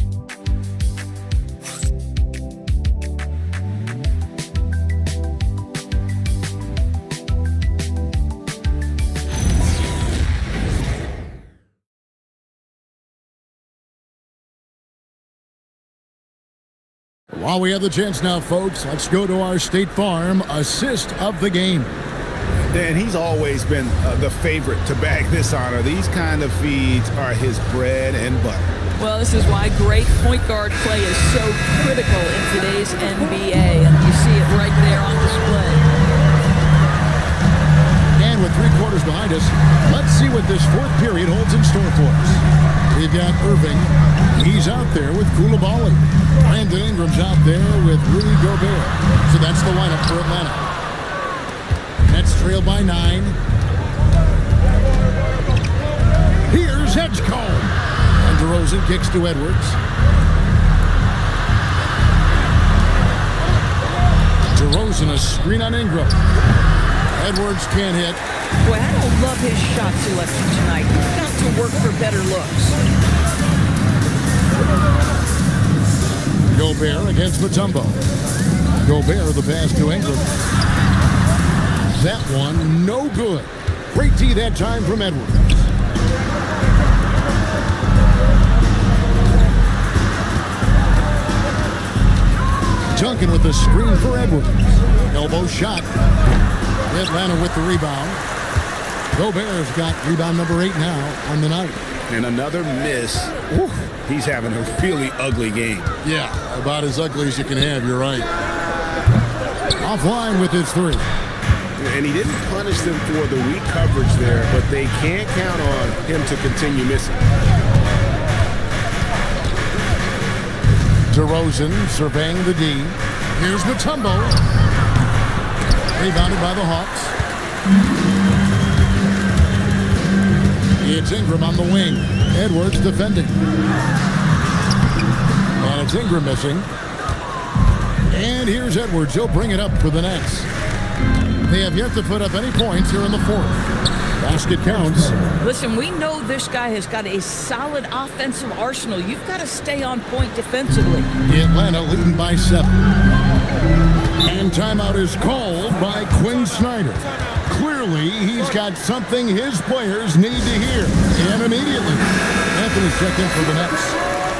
[SPEAKER 1] While we have the chance now, folks, let's go to our State Farm assist of the game.
[SPEAKER 2] And he's always been the favorite to bag this honor. These kind of feeds are his bread and butter.
[SPEAKER 3] Well, this is why great point guard play is so critical in today's NBA, and you see it right there on display.
[SPEAKER 1] And with 3 quarters behind us, let's see what this fourth period holds in store for us. We've got Irving. He's out there with Koulibaly. Brandon Ingram's out there with Rudy Gobert. So that's the lineup for Atlanta. Nets trail by 9. Here's Edgecombe. And DeRozan kicks to Edwards. DeRozan a screen on Ingram. Edwards can't hit.
[SPEAKER 3] Boy, I don't love his shot selection tonight. He's got to work for better looks.
[SPEAKER 1] Gobert against Mutombo. Gobert the pass to Ingram. That one no good. Great D that time from Edwards. Duncan with the screen for Edwards. Elbow shot. Atlanta with the rebound. Gobert's got rebound number 8 now on the night.
[SPEAKER 2] And another miss. Ooh, he's having a really ugly game.
[SPEAKER 1] Yeah, about as ugly as you can have, you're right. Offline with his 3.
[SPEAKER 2] And he didn't punish them for the weak coverage there, but they can't count on him to continue missing.
[SPEAKER 1] DeRozan surveying the D. Here's Mutombo. Rebounded by the Hawks. It's Ingram on the wing. Edwards defending. And it's Ingram missing. And here's Edwards. He'll bring it up for the Nets. They have yet to put up any points here in the fourth. Basket counts.
[SPEAKER 3] Listen, we know this guy has got a solid offensive arsenal. You've got to stay on point defensively.
[SPEAKER 1] Atlanta leading by 7. And timeout is called by Quinn Snyder. Clearly, he's got something his players need to hear. And immediately, Anthony's checked in for the Nets.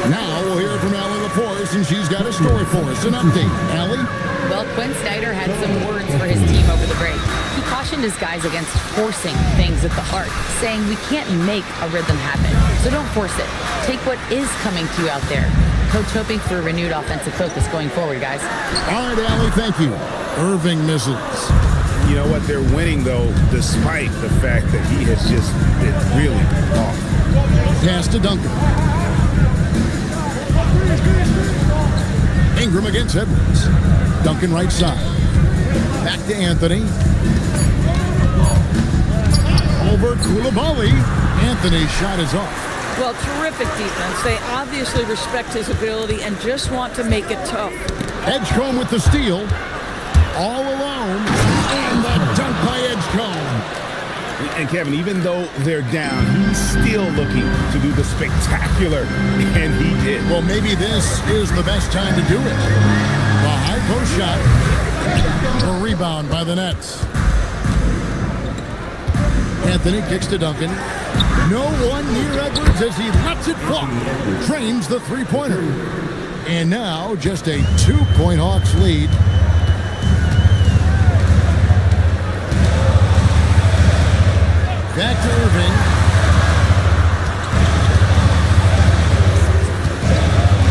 [SPEAKER 1] Now we'll hear from Allie LaForce, and she's got a story for us. An update. Allie?
[SPEAKER 4] Well, Quinn Snyder had some words for his team over the break. He cautioned his guys against forcing things at the arc, saying we can't make a rhythm happen, so don't force it. Take what is coming to you out there. Coach hoping for a renewed offensive focus going forward, guys.
[SPEAKER 1] All right, Allie, thank you. Irving misses.
[SPEAKER 2] You know what? They're winning, though, despite the fact that he has just been really off.
[SPEAKER 1] Pass to Duncan. Ingram against Edwards. Duncan right side. Back to Anthony. Over Koulibaly. Anthony's shot is off.
[SPEAKER 3] Well, terrific defense. They obviously respect his ability and just want to make it tough.
[SPEAKER 1] Edgecombe with the steal. All alone. And the dunk by Edgecombe.
[SPEAKER 2] And Kevin, even though they're down, he's still looking to do the spectacular, and he did.
[SPEAKER 1] Well, maybe this is the best time to do it. The high post shot. A rebound by the Nets. Anthony kicks to Duncan. No one near Edwards as he lets it fly. Trains the three-pointer. And now just a 2-point Hawks lead. Back to Irving.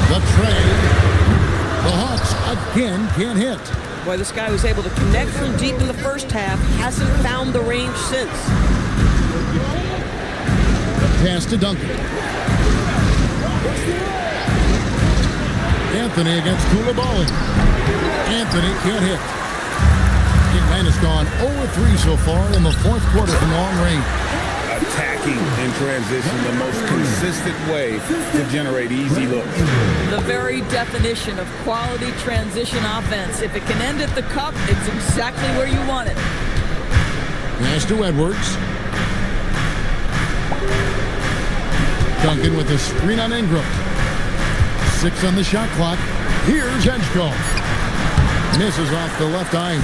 [SPEAKER 1] The trade. The Hawks again can't hit.
[SPEAKER 3] Boy, this guy was able to connect from deep in the first half. Hasn't found the range since.
[SPEAKER 1] Pass to Duncan. Anthony against Koulibaly. Anthony can't hit. Atlanta's gone 0-3 so far in the fourth quarter from long range.
[SPEAKER 2] Attacking in transition, the most consistent way to generate easy looks.
[SPEAKER 3] The very definition of quality transition offense. If it can end at the cup, it's exactly where you want it.
[SPEAKER 1] Pass to Edwards. Duncan with a screen on Ingram. 6 on the shot clock. Here's Edgecombe. Misses off the left eye.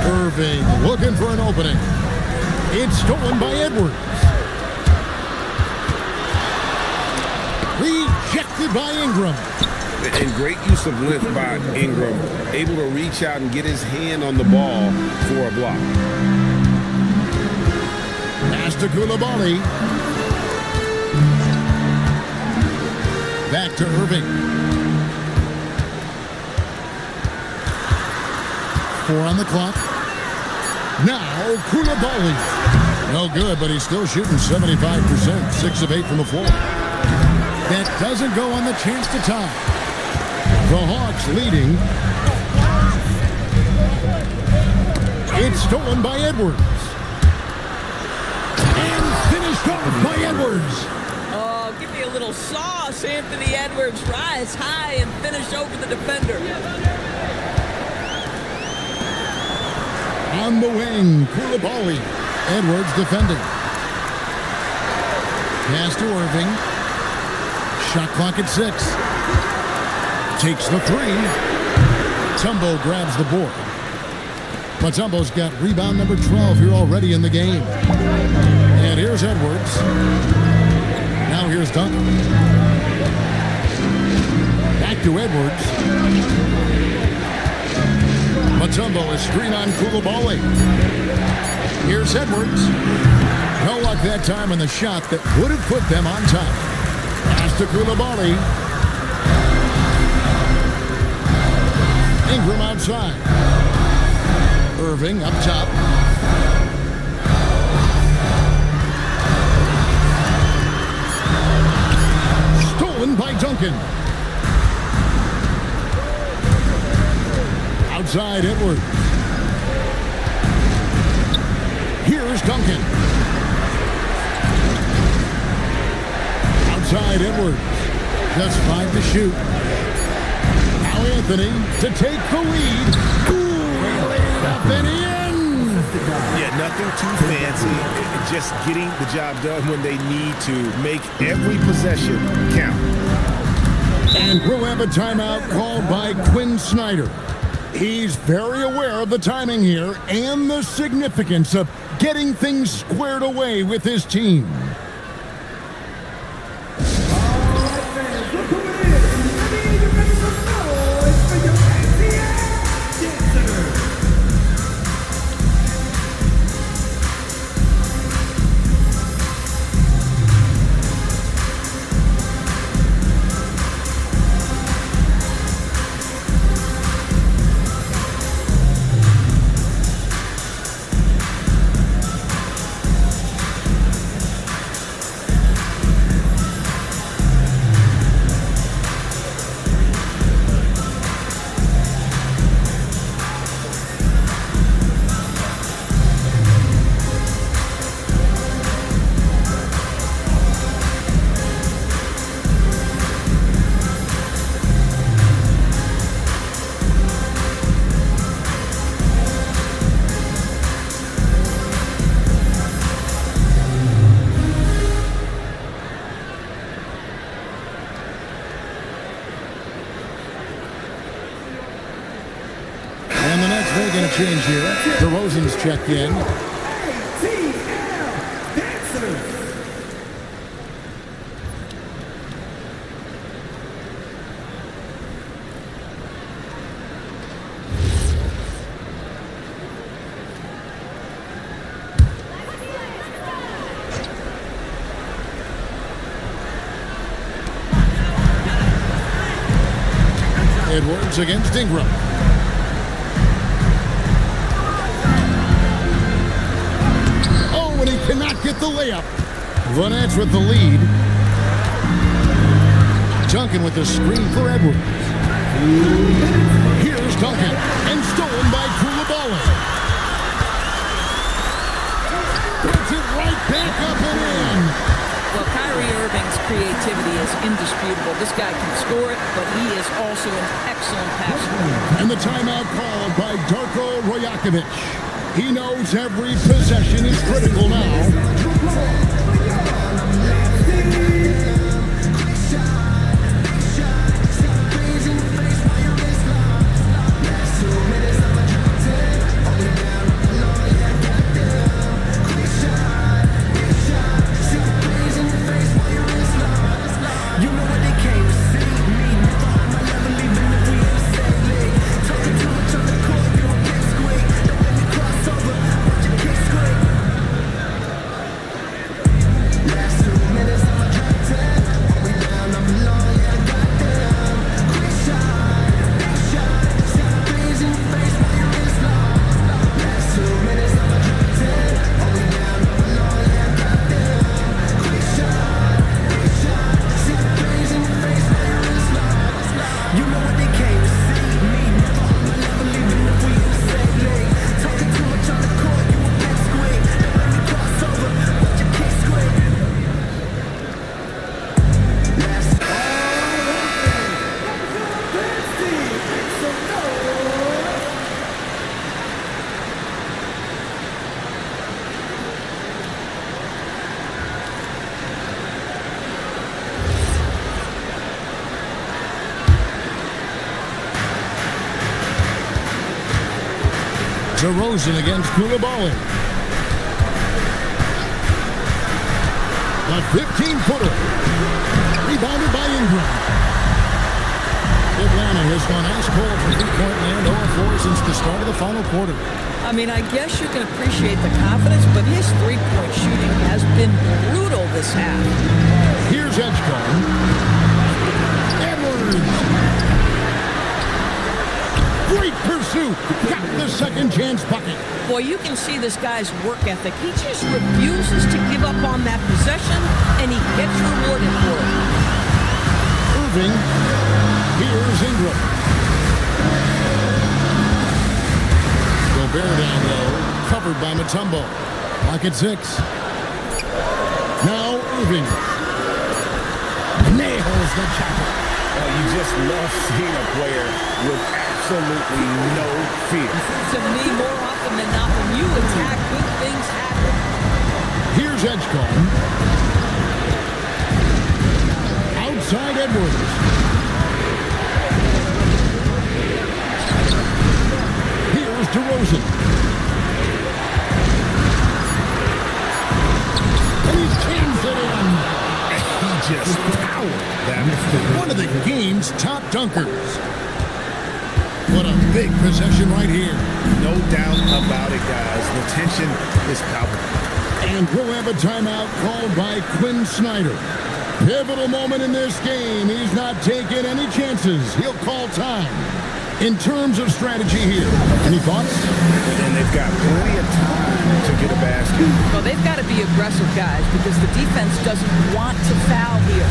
[SPEAKER 1] Irving looking for an opening. It's stolen by Edwards. rejected by Ingram.
[SPEAKER 2] And great use of length by Ingram, able to reach out and get his hand on the ball for a block.
[SPEAKER 1] Pass to Koulibaly. Back to Irving. 4 on the clock. Now Koulibaly. No good, but he's still shooting 75%. 6 of 8 from the floor. That doesn't go on the chance to tie. The Hawks leading. It's stolen by Edwards. And finished off by Edwards.
[SPEAKER 3] Oh, give me a little sauce, Anthony Edwards. Rise high and finish over the defender.
[SPEAKER 1] On the wing, Koulibaly. Edwards defending. Pass to Irving. Shot clock at 6. Takes the 3. Mutombo grabs the board. Mutombo's got rebound number 12 here already in the game. And here's Edwards. Now here's Duncan. Back to Edwards. Mutombo is screen on Koulibaly. Here's Edwards. No luck that time on the shot that would have put them on top. Pass to Koulibaly. Ingram outside. Irving up top. Stolen by Duncan. Outside Edwards. Here's Duncan. Outside Edwards. Just 5 to shoot. Now Anthony to take the lead. Ooh, up and in.
[SPEAKER 2] Yeah, nothing too fancy. Just getting the job done when they need to. Make every possession count.
[SPEAKER 1] And we'll have a timeout called by Quinn Snyder. He's very aware of the timing here and the significance of getting things squared away with his team. Making a change here. DeRozan's checked in. Edwards against Ingram. He cannot get the layup. The Nets with the lead. Duncan with the screen for Edwards. Here's Duncan, and stolen by Koulibaly. Puts it right back up and in.
[SPEAKER 3] Well, Kyrie Irving's creativity is indisputable. This guy can score it, but he is also an excellent passer.
[SPEAKER 1] And the timeout called by Darko Rajakovic. He knows every possession is critical now.
[SPEAKER 5] You know what they came
[SPEAKER 1] DeRozan against Koulibaly. A 15-footer. Rebounded by Ingram. Atlanta has gone ice cold from three-point land 0-4 since the start of the final quarter.
[SPEAKER 3] I mean, I guess you can appreciate the confidence, but his three-point shooting has been brutal this half.
[SPEAKER 1] Here's Edgecombe. Edwards. Great pursuit. Got the second chance bucket.
[SPEAKER 3] Boy, you can see this guy's work ethic. He just refuses to give up on that possession, and he gets rewarded for it.
[SPEAKER 1] Irving. Here's Ingram. Gobert down low. Covered by Mutombo. Lock at 6. Now Irving. Nails the chopper.
[SPEAKER 2] You just love seeing a player with absolutely no fear.
[SPEAKER 3] To me, more often than not, when you attack, good things happen.
[SPEAKER 1] Here's Edgecombe. Outside Edwards. Here's DeRozan. And he cans it in. He just powered them. One of the game's top dunkers. What a big possession right here.
[SPEAKER 2] No doubt about it, guys. The tension is palpable.
[SPEAKER 1] And we'll have a timeout called by Quinn Snyder. Pivotal moment in this game. He's not taking any chances. He'll call time. In terms of strategy here, any thoughts?
[SPEAKER 2] And they've got plenty of time to get a basket.
[SPEAKER 3] Well, they've got to be aggressive, guys, because the defense doesn't want to foul here.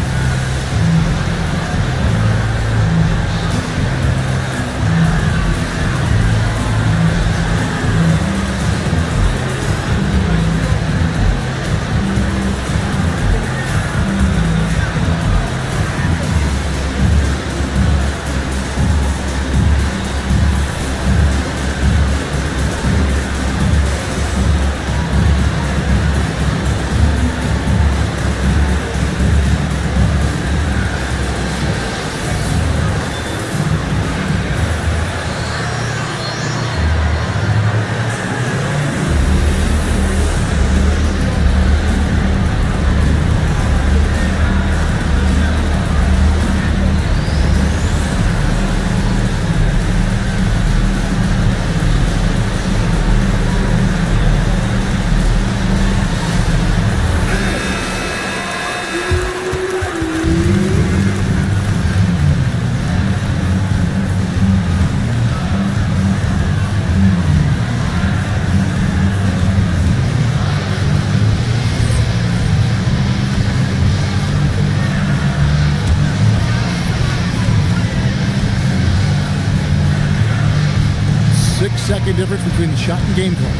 [SPEAKER 1] Second difference between the shot and game clock.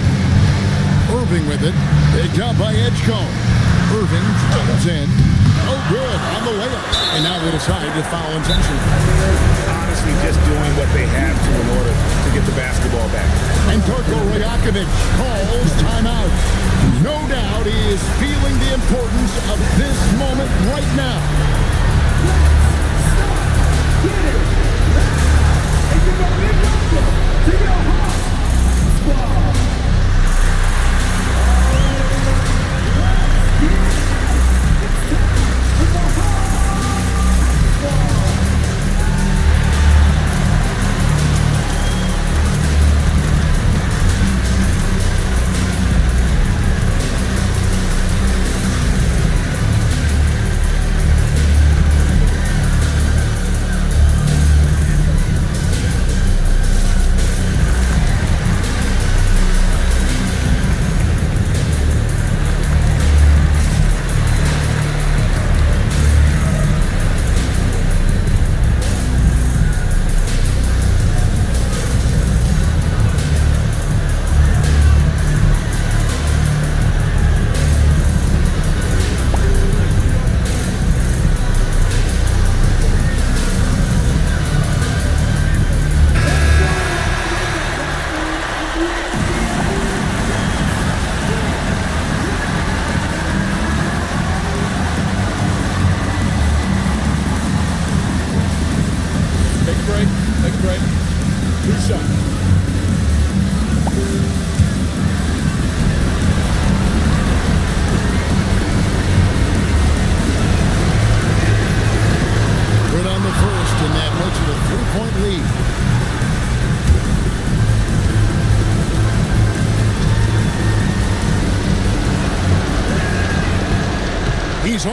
[SPEAKER 1] Irving with it. Picked up by Edgecombe. Irving dribbles in. Oh, good on the layup. And now they decide to foul intentionally.
[SPEAKER 2] Honestly, just doing what they have to in order to get the basketball back.
[SPEAKER 1] And Darko Rajakovic calls timeout. No doubt he is feeling the importance of this moment right now.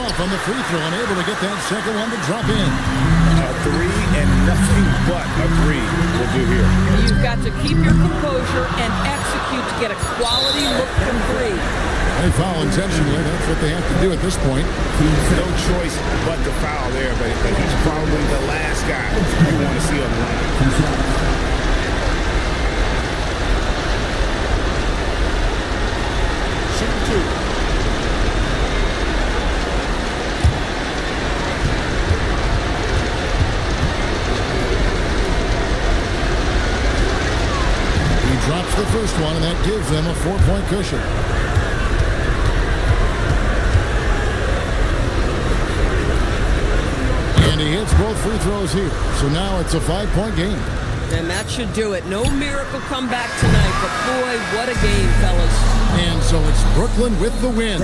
[SPEAKER 1] off on the free throw and able to get that second one to drop in.
[SPEAKER 2] A three and nothing but a three will do here.
[SPEAKER 3] You've got to keep your composure and execute to get a quality look from three.
[SPEAKER 1] They foul intentionally. That's what they have to do at this point.
[SPEAKER 2] No choice but to foul there, but he's probably the last guy you want to see on the line. Shooting two.
[SPEAKER 1] He drops the first one, and that gives them a 4-point cushion. And he hits both free throws here. So now it's a 5-point game.
[SPEAKER 3] And that should do it. No miracle comeback tonight, but boy, what a game, fellas.
[SPEAKER 1] And so it's Brooklyn with the win.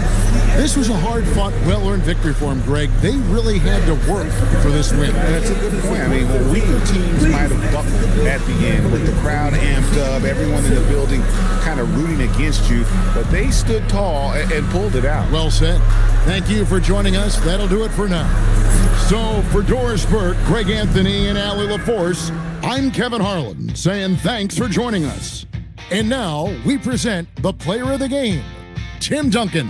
[SPEAKER 1] This was a hard-fought, well-earned victory for him, Greg. They really had to work for this win.
[SPEAKER 2] And that's a good point. I mean, weaker teams might have buckled at the end with the crowd amped up, everyone in the building kind of rooting against you, but they stood tall and pulled it out.
[SPEAKER 1] Well said. Thank you for joining us. That'll do it for now. So for Doris Burke, Greg Anthony, and Allie LaForce, I'm Kevin Harlan saying thanks for joining us. And now we present the player of the game, Tim Duncan.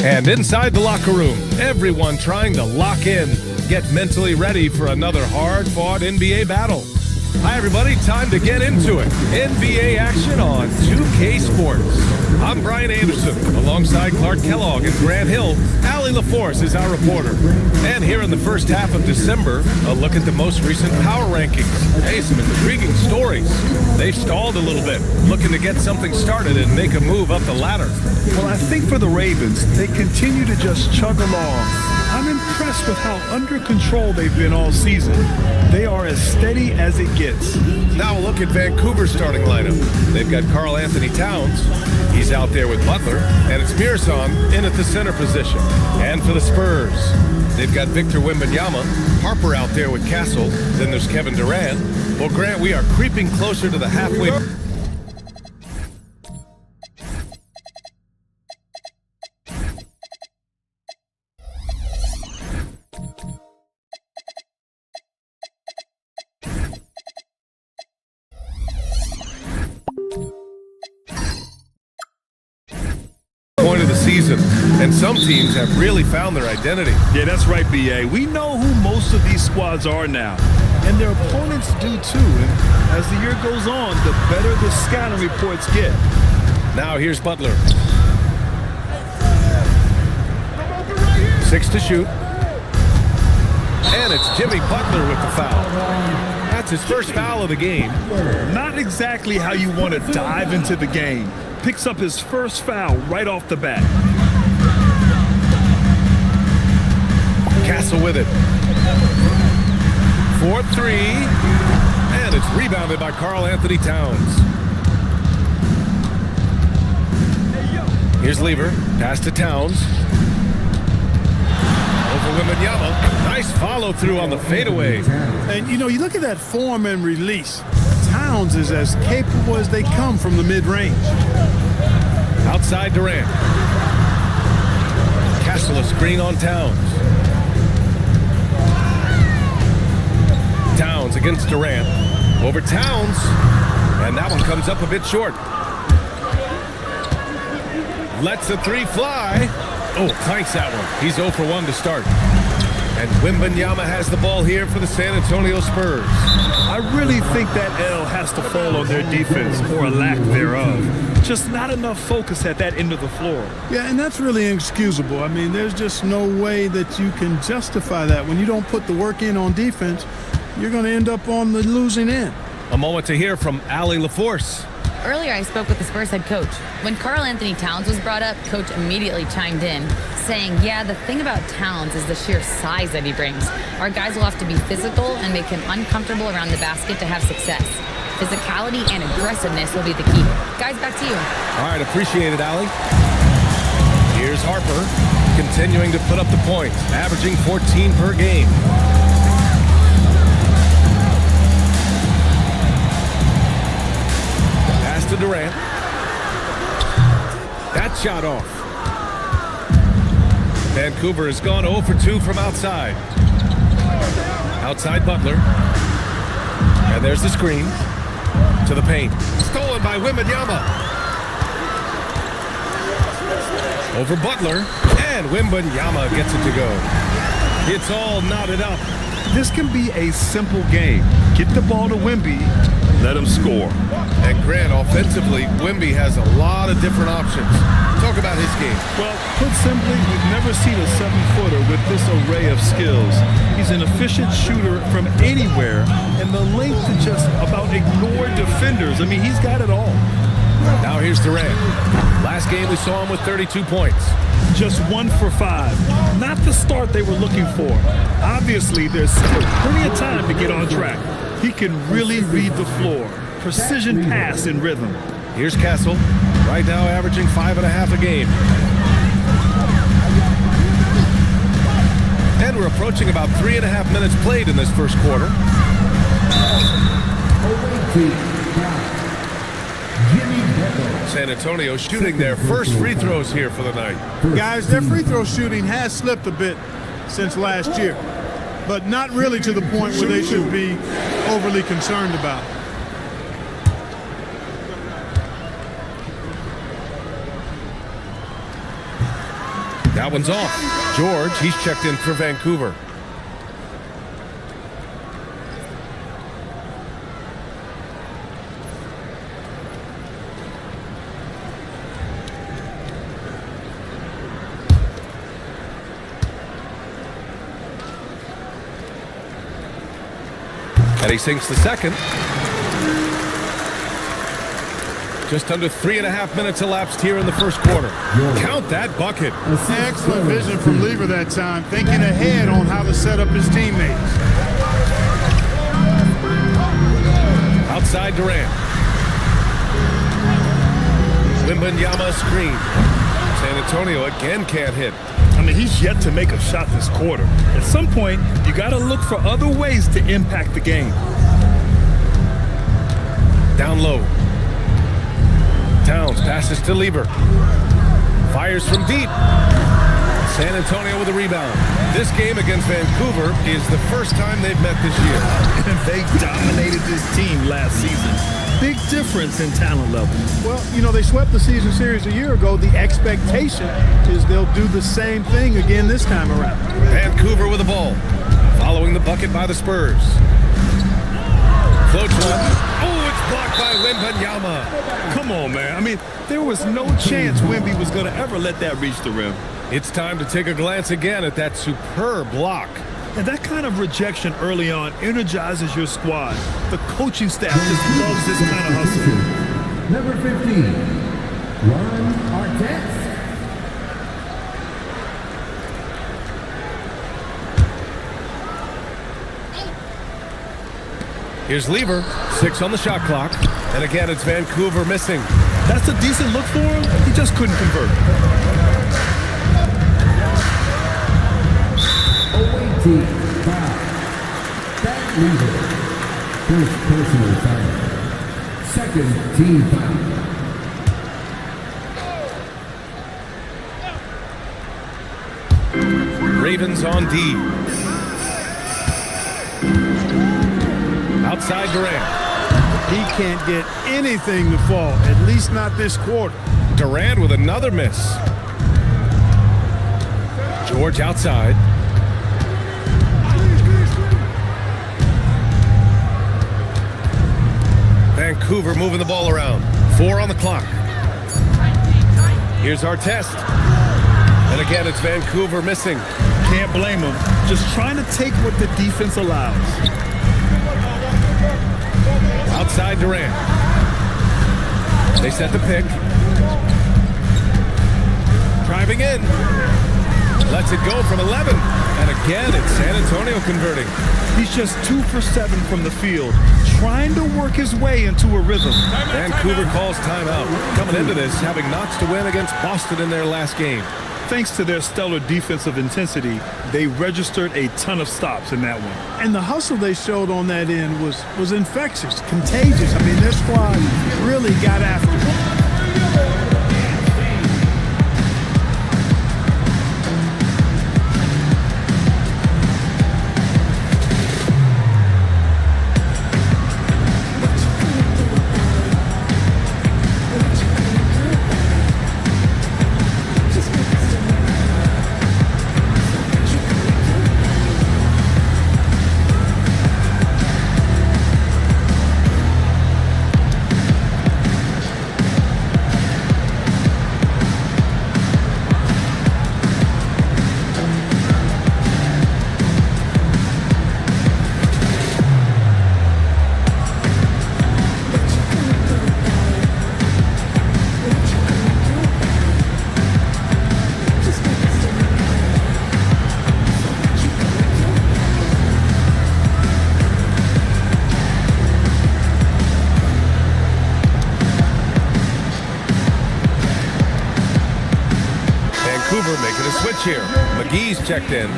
[SPEAKER 9] And inside the locker room, everyone trying to lock in, get mentally ready for another hard-fought NBA battle. Hi, everybody. Time to get into it. NBA action on 2K Sports. I'm Brian Anderson, alongside Clark Kellogg and Grant Hill. Allie LaForce is our reporter. And here in the first half of December, a look at the most recent power rankings. Hey, some intriguing stories. They've stalled a little bit, looking to get something started and make a move up the ladder.
[SPEAKER 10] Well, I think for the Ravens, they continue to just chug along. I'm impressed with how under control they've been all season. They are as steady as it gets.
[SPEAKER 9] Now a look at Vancouver's starting lineup. They've got Karl Anthony Towns. He's out there with Butler, and it's Mearson in at the center position. And for the Spurs, they've got Victor Wembanyama, Harper out there with Castle. Then there's Kevin Durant. Well, Grant, we are creeping closer to the halfway. Point of the season, and some teams have really found their identity.
[SPEAKER 10] Yeah, that's right, B.A. We know who most of these squads are now, and their opponents do too. And as the year goes on, the better the scouting reports get.
[SPEAKER 9] Now here's Butler. 6 to shoot. And it's Jimmy Butler with the foul. That's his first foul of the game.
[SPEAKER 10] Not exactly how you want to dive into the game. Picks up his first foul right off the bat.
[SPEAKER 9] Castle with it. 4-3. And it's rebounded by Karl Anthony Towns. Here's Lever. Pass to Towns. Over Wembanyama. Nice follow through on the fadeaway.
[SPEAKER 11] And, you know, you look at that form and release. Towns is as capable as they come from the mid-range.
[SPEAKER 9] Outside Durant. Castle a screen on Towns. Towns against Durant. Over Towns. And that one comes up a bit short. Lets the three fly. Oh, clanks that one. He's 0 for 1 to start. And Wembanyama has the ball here for the San Antonio Spurs.
[SPEAKER 10] I really think that L has to fall on their defense, or a lack thereof. Just not enough focus at that end of the floor.
[SPEAKER 11] Yeah, and that's really inexcusable. I mean, there's just no way that you can justify that. When you don't put the work in on defense, you're going to end up on the losing end.
[SPEAKER 9] A moment to hear from Allie LaForce.
[SPEAKER 4] Earlier, I spoke with the Spurs head coach. When Karl Anthony Towns was brought up, coach immediately chimed in, saying, yeah, the thing about Towns is the sheer size that he brings. Our guys will have to be physical and make him uncomfortable around the basket to have success. Physicality and aggressiveness will be the key. Guys, back to you.
[SPEAKER 9] All right, appreciate it, Allie. Here's Harper, continuing to put up the points, averaging 14 per game. To Durant. That shot off. Vancouver has gone 0 for 2 from outside. Outside Butler. And there's the screen. To the paint. Stolen by Wembanyama. Over Butler. And Wembanyama gets it to go. It's all knotted up.
[SPEAKER 10] This can be a simple game. Get the ball to Wemby, let him score.
[SPEAKER 9] And Grant, offensively, Wemby has a lot of different options. Talk about his game.
[SPEAKER 10] Well, put simply, we've never seen a 7-footer with this array of skills. He's an efficient shooter from anywhere, and the length to just about ignore defenders. I mean, he's got it all.
[SPEAKER 9] Now here's Durant. Last game we saw him with 32 points.
[SPEAKER 10] Just 1 for 5. Not the start they were looking for. Obviously, there's still plenty of time to get on track. He can really read the floor. Precision pass in rhythm.
[SPEAKER 9] Here's Castle, right now averaging 5.5 a game. And we're approaching about 3.5 minutes played in this first quarter. San Antonio shooting their first free throws here for the night.
[SPEAKER 11] Guys, their free throw shooting has slipped a bit since last year, but not really to the point where they should be overly concerned about.
[SPEAKER 9] That one's off. George, he's checked in for Vancouver. And he sinks the second. Just under 3.5 minutes elapsed here in the first quarter. Count that bucket.
[SPEAKER 11] Excellent vision from Lever that time, thinking ahead on how to set up his teammates.
[SPEAKER 9] Outside Durant. Wembanyama screen. San Antonio again can't hit.
[SPEAKER 10] I mean, he's yet to make a shot this quarter. At some point, you got to look for other ways to impact the game.
[SPEAKER 9] Down low. Towns passes to Lever. Fires from deep. San Antonio with a rebound. This game against Vancouver is the first time they've met this year.
[SPEAKER 10] And they dominated this team last season. Big difference in talent level.
[SPEAKER 11] Well, you know, they swept the season series a year ago. The expectation is they'll do the same thing again this time around.
[SPEAKER 9] Vancouver with the ball. Following the bucket by the Spurs. Floats one. Oh, it's blocked by Wembanyama.
[SPEAKER 10] Come on, man. I mean, there was no chance Wemby was going to ever let that reach the rim.
[SPEAKER 9] It's time to take a glance again at that superb block.
[SPEAKER 10] And that kind of rejection early on energizes your squad. The coaching staff just loves this kind of hustle.
[SPEAKER 5] Number 15, Ron Artest.
[SPEAKER 9] Here's Lever, 6 on the shot clock. And again, it's Vancouver missing.
[SPEAKER 10] That's a decent look for him. He just couldn't convert.
[SPEAKER 5] Team foul. That Lever. First personal foul. Second team foul.
[SPEAKER 9] Ravens on D. Outside Durant.
[SPEAKER 11] He can't get anything to fall, at least not this quarter.
[SPEAKER 9] Durant with another miss. George outside. Vancouver moving the ball around. 4 on the clock. Here's Artest. And again, it's Vancouver missing.
[SPEAKER 10] Can't blame him. Just trying to take what the defense allows.
[SPEAKER 9] Outside Durant. They set the pick. Driving in. Lets it go from 11. And again, it's San Antonio converting.
[SPEAKER 10] He's just 2 for 7 from the field, trying to work his way into a rhythm.
[SPEAKER 9] Vancouver calls timeout. Coming into this, having knots to win against Boston in their last game.
[SPEAKER 10] Thanks to their stellar defensive intensity, they registered a ton of stops in that one.
[SPEAKER 11] And the hustle they showed on that end was infectious, contagious. I mean, their squad really got after it.
[SPEAKER 9] Making a switch here. McGee's checked in.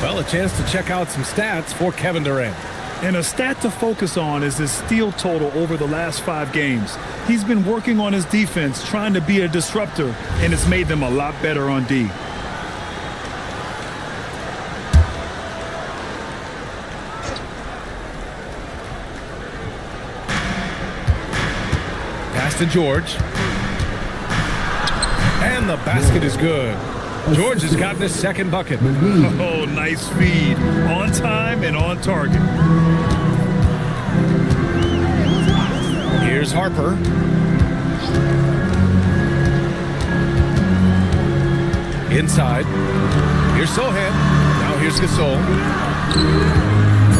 [SPEAKER 9] Well, a chance to check out some stats for Kevin Durant.
[SPEAKER 10] And a stat to focus on is his steal total over the last 5 games. He's been working on his defense, trying to be a disruptor, and it's made them a lot better on D.
[SPEAKER 9] Pass to George. And the basket is good. George has gotten his second bucket.
[SPEAKER 10] Oh, nice feed. On time and on target.
[SPEAKER 9] Here's Harper. Inside. Here's Sohan. Now here's Gasol.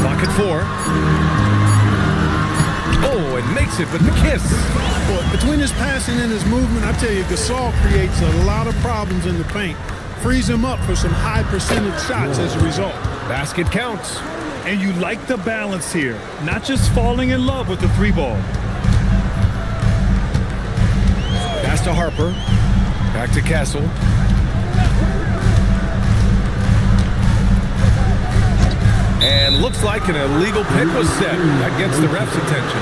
[SPEAKER 9] Clock at 4. Oh, and makes it with the kiss.
[SPEAKER 11] Well, between his passing and his movement, I tell you, Gasol creates a lot of problems in the paint. Frees him up for some high percentage shots as a result.
[SPEAKER 9] Basket counts.
[SPEAKER 10] And you like the balance here. Not just falling in love with the 3-ball.
[SPEAKER 9] Pass to Harper. Back to Castle. And looks like an illegal pick was set. That gets the ref's attention.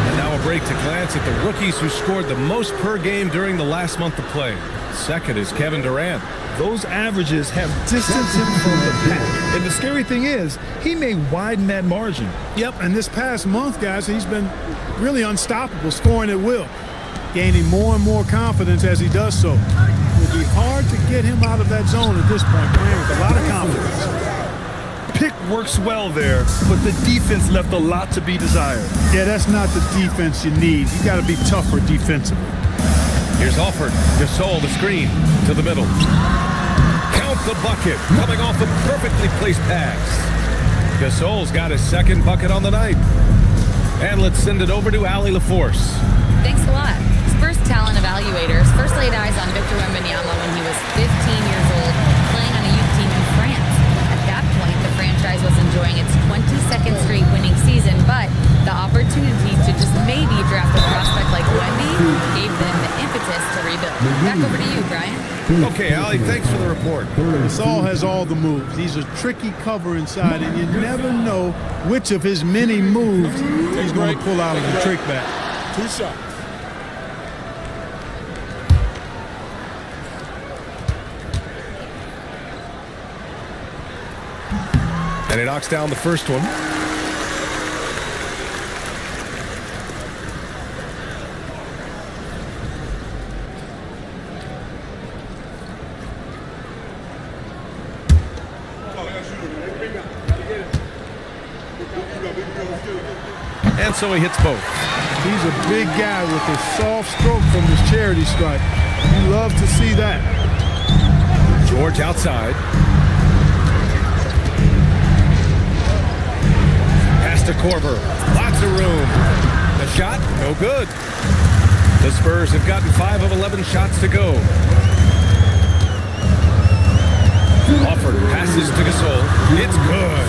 [SPEAKER 9] And now a break to glance at the rookies who scored the most per game during the last month of play. Second is Kevin Durant.
[SPEAKER 10] Those averages have distanced him from the pack. And the scary thing is, he may widen that margin.
[SPEAKER 11] Yep, and this past month, guys, he's been really unstoppable, scoring at will. Gaining more and more confidence as he does so. It will be hard to get him out of that zone at this point, playing with a lot of confidence.
[SPEAKER 10] Pick works well there, but the defense left a lot to be desired.
[SPEAKER 11] Yeah, that's not the defense you need. You got to be tougher defensively.
[SPEAKER 9] Here's Alford. Gasol the screen to the middle. Count the bucket, coming off a perfectly placed pass. Gasol's got his second bucket on the night. And let's send it over to Allie LaForce.
[SPEAKER 4] Thanks a lot. Spurs talent evaluators first laid eyes on Victor Wembanyama when he was 15 years old, playing on a youth team in France. At that point, the franchise was enjoying its 22nd straight winning season, but the opportunity to just maybe draft a prospect like Wemby gave them the impetus to rebuild. Back over to you, Brian.
[SPEAKER 9] Okay, Allie, thanks for the report.
[SPEAKER 11] Gasol has all the moves. He's a tricky cover inside, and you never know which of his many moves he's going to pull out of the trick bag.
[SPEAKER 1] 2 shots.
[SPEAKER 9] And he knocks down the first one. And so he hits both.
[SPEAKER 11] He's a big guy with a soft stroke from his charity stripe. You love to see that.
[SPEAKER 9] George outside. To Korver. Lots of room. The shot, no good. The Spurs have gotten 5 of 11 shots to go. Alford passes to Gasol. It's good.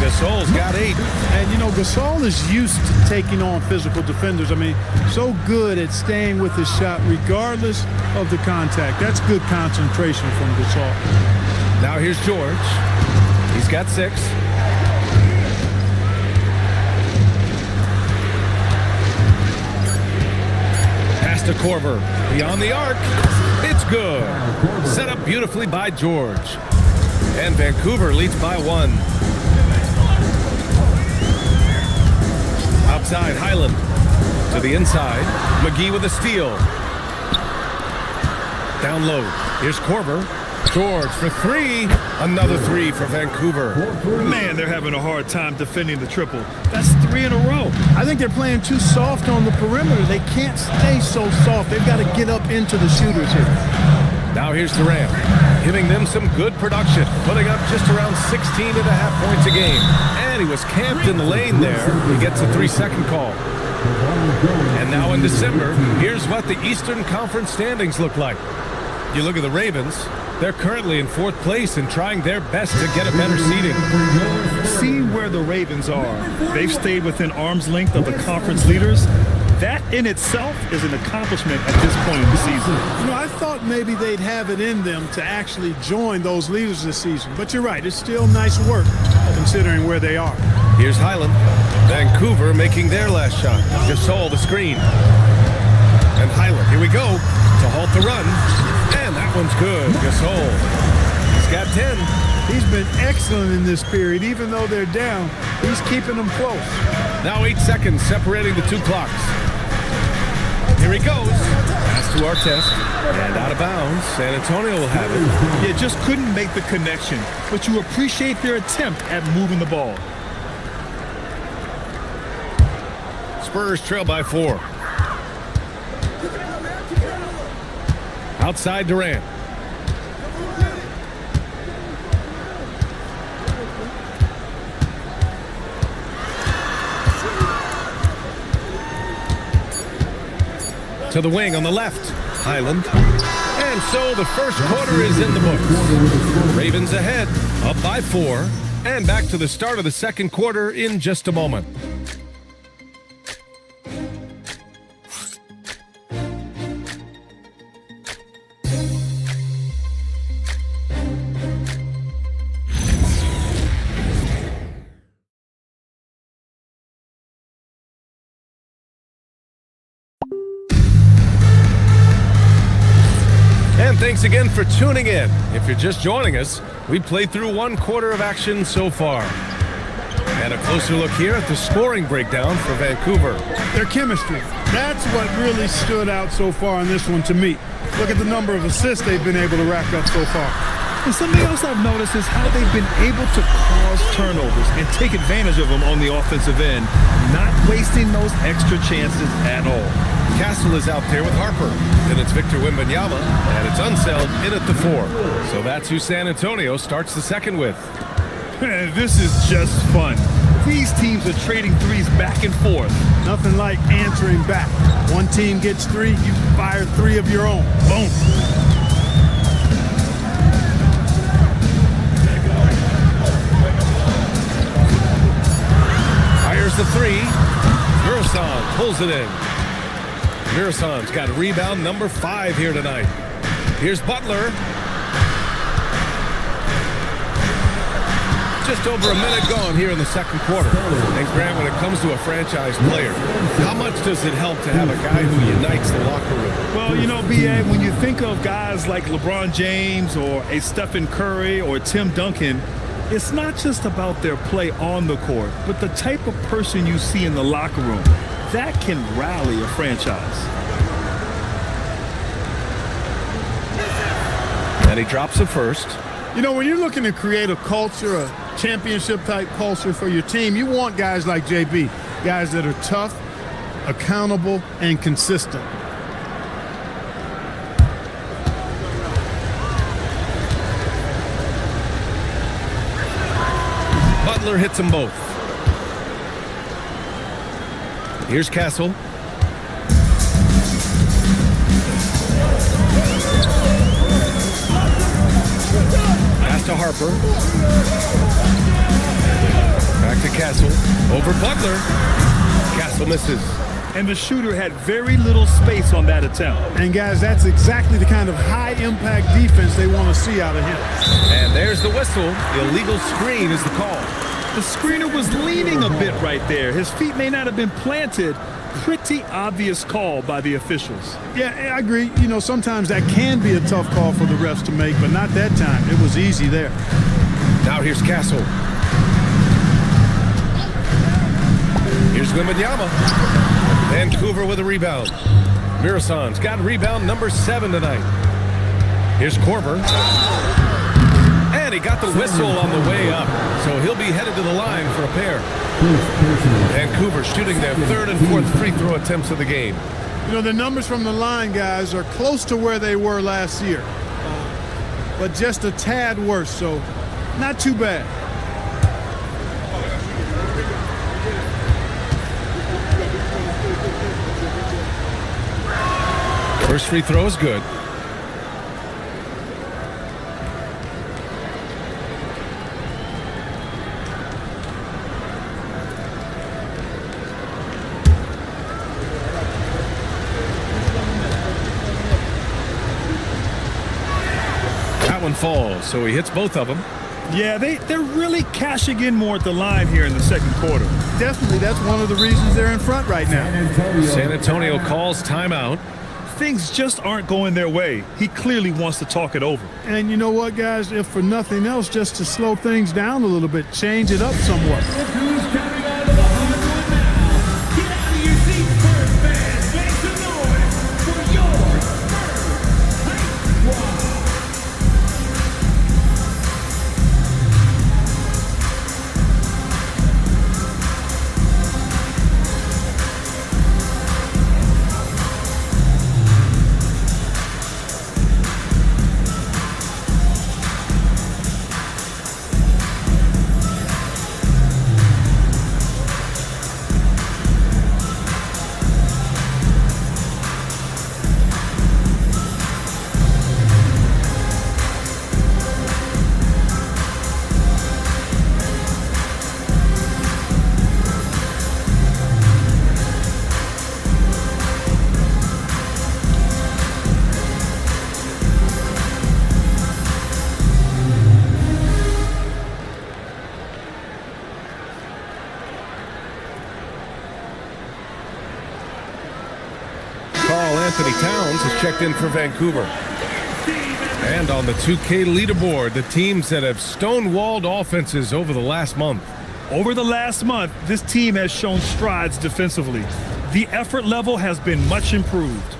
[SPEAKER 9] Gasol's got 8.
[SPEAKER 11] And, you know, Gasol is used to taking on physical defenders. I mean, so good at staying with his shot regardless of the contact. That's good concentration from Gasol.
[SPEAKER 9] Now here's George. He's got 6. To Korver, beyond the arc, it's good. Set up beautifully by George. And Vancouver leads by 1. Outside, Highland. To the inside, McGee with a steal. Down low, here's Korver. George for 3. Another 3 for Vancouver.
[SPEAKER 10] Man, they're having a hard time defending the triple. That's 3 in a row.
[SPEAKER 11] I think they're playing too soft on the perimeter. They can't stay so soft. They've got to get up into the shooters here.
[SPEAKER 9] Now here's Durant, giving them some good production, putting up just around 16.5 points a game. And he was camped in the lane there. He gets a 3-second call. And now in December, here's what the Eastern Conference standings look like. You look at the Ravens. They're currently in 4th place and trying their best to get a better seeding.
[SPEAKER 10] See where the Ravens are. They've stayed within arm's length of the conference leaders. That in itself is an accomplishment at this point in the season.
[SPEAKER 11] You know, I thought maybe they'd have it in them to actually join those leaders this season. But you're right, it's still nice work considering where they are.
[SPEAKER 9] Here's Highland. Vancouver making their last shot. Gasol the screen. And Highland, here we go, to halt the run. And that one's good. Gasol. He's got 10.
[SPEAKER 11] He's been excellent in this period. Even though they're down, he's keeping them close.
[SPEAKER 9] Now 8 seconds separating the 2 clocks. Here he goes. Pass to Artest. And out of bounds. San Antonio will have it.
[SPEAKER 10] Yeah, just couldn't make the connection, but you appreciate their attempt at moving the ball.
[SPEAKER 9] Spurs trail by 4. Outside Durant. To the wing on the left. Highland. And so the first quarter is in the books. Ravens ahead, up by 4. And back to the start of the second quarter in just a moment. And thanks again for tuning in. If you're just joining us, we played through one quarter of action so far. And a closer look here at the scoring breakdown for Vancouver.
[SPEAKER 11] Their chemistry. That's what really stood out so far in this one to me. Look at the number of assists they've been able to rack up so far.
[SPEAKER 10] And something else I've noticed is how they've been able to cause turnovers and take advantage of them on the offensive end, not wasting those extra chances at all.
[SPEAKER 9] Castle is out there with Harper. Then it's Victor Wembanyama, and it's Unseld in at the 4. So that's who San Antonio starts the second with.
[SPEAKER 10] This is just fun. These teams are trading threes back and forth.
[SPEAKER 11] Nothing like answering back. One team gets 3, you fire 3 of your own. Boom.
[SPEAKER 9] Fires the 3. Murasan pulls it in. Murasan's got rebound number 5 here tonight. Here's Butler. Just over a minute gone here in the second quarter. And Grant, when it comes to a franchise player, how much does it help to have a guy who unites the locker room?
[SPEAKER 10] Well, you know, B.A., when you think of guys like LeBron James or a Stephen Curry or Tim Duncan, it's not just about their play on the court, but the type of person you see in the locker room. That can rally a franchise.
[SPEAKER 9] And he drops it first.
[SPEAKER 11] You know, when you're looking to create a culture, a championship-type culture for your team, you want guys like JB, guys that are tough, accountable, and consistent.
[SPEAKER 9] Butler hits them both. Here's Castle. Pass to Harper. Back to Castle. Over Butler. Castle misses.
[SPEAKER 10] And the shooter had very little space on that attempt.
[SPEAKER 11] And guys, that's exactly the kind of high-impact defense they want to see out of him.
[SPEAKER 9] And there's the whistle. Illegal screen is the call.
[SPEAKER 10] The screener was leaning a bit right there. His feet may not have been planted. Pretty obvious call by the officials.
[SPEAKER 11] Yeah, I agree. You know, sometimes that can be a tough call for the refs to make, but not that time. It was easy there.
[SPEAKER 9] Now here's Castle. Here's Wembanyama. Vancouver with a rebound. Murasan's got rebound number 7 tonight. Here's Korver. And he got the whistle on the way up, so he'll be headed to the line for a pair. Vancouver shooting their 3rd and 4th free throw attempts of the game.
[SPEAKER 11] You know, the numbers from the line, guys, are close to where they were last year, but just a tad worse, so not too bad.
[SPEAKER 9] First free throw is good. Falls, so he hits both of them.
[SPEAKER 10] Yeah, they're really cashing in more at the line here in the second quarter.
[SPEAKER 11] Definitely, that's one of the reasons they're in front right now.
[SPEAKER 9] San Antonio calls timeout.
[SPEAKER 10] Things just aren't going their way. He clearly wants to talk it over.
[SPEAKER 11] And you know what, guys? If for nothing else, just to slow things down a little bit, change it up somewhat.
[SPEAKER 9] Anthony Towns has checked in for Vancouver. And on the 2K leaderboard, the teams that have stonewalled offenses over the last month.
[SPEAKER 10] Over the last month, this team has shown strides defensively. The effort level has been much improved.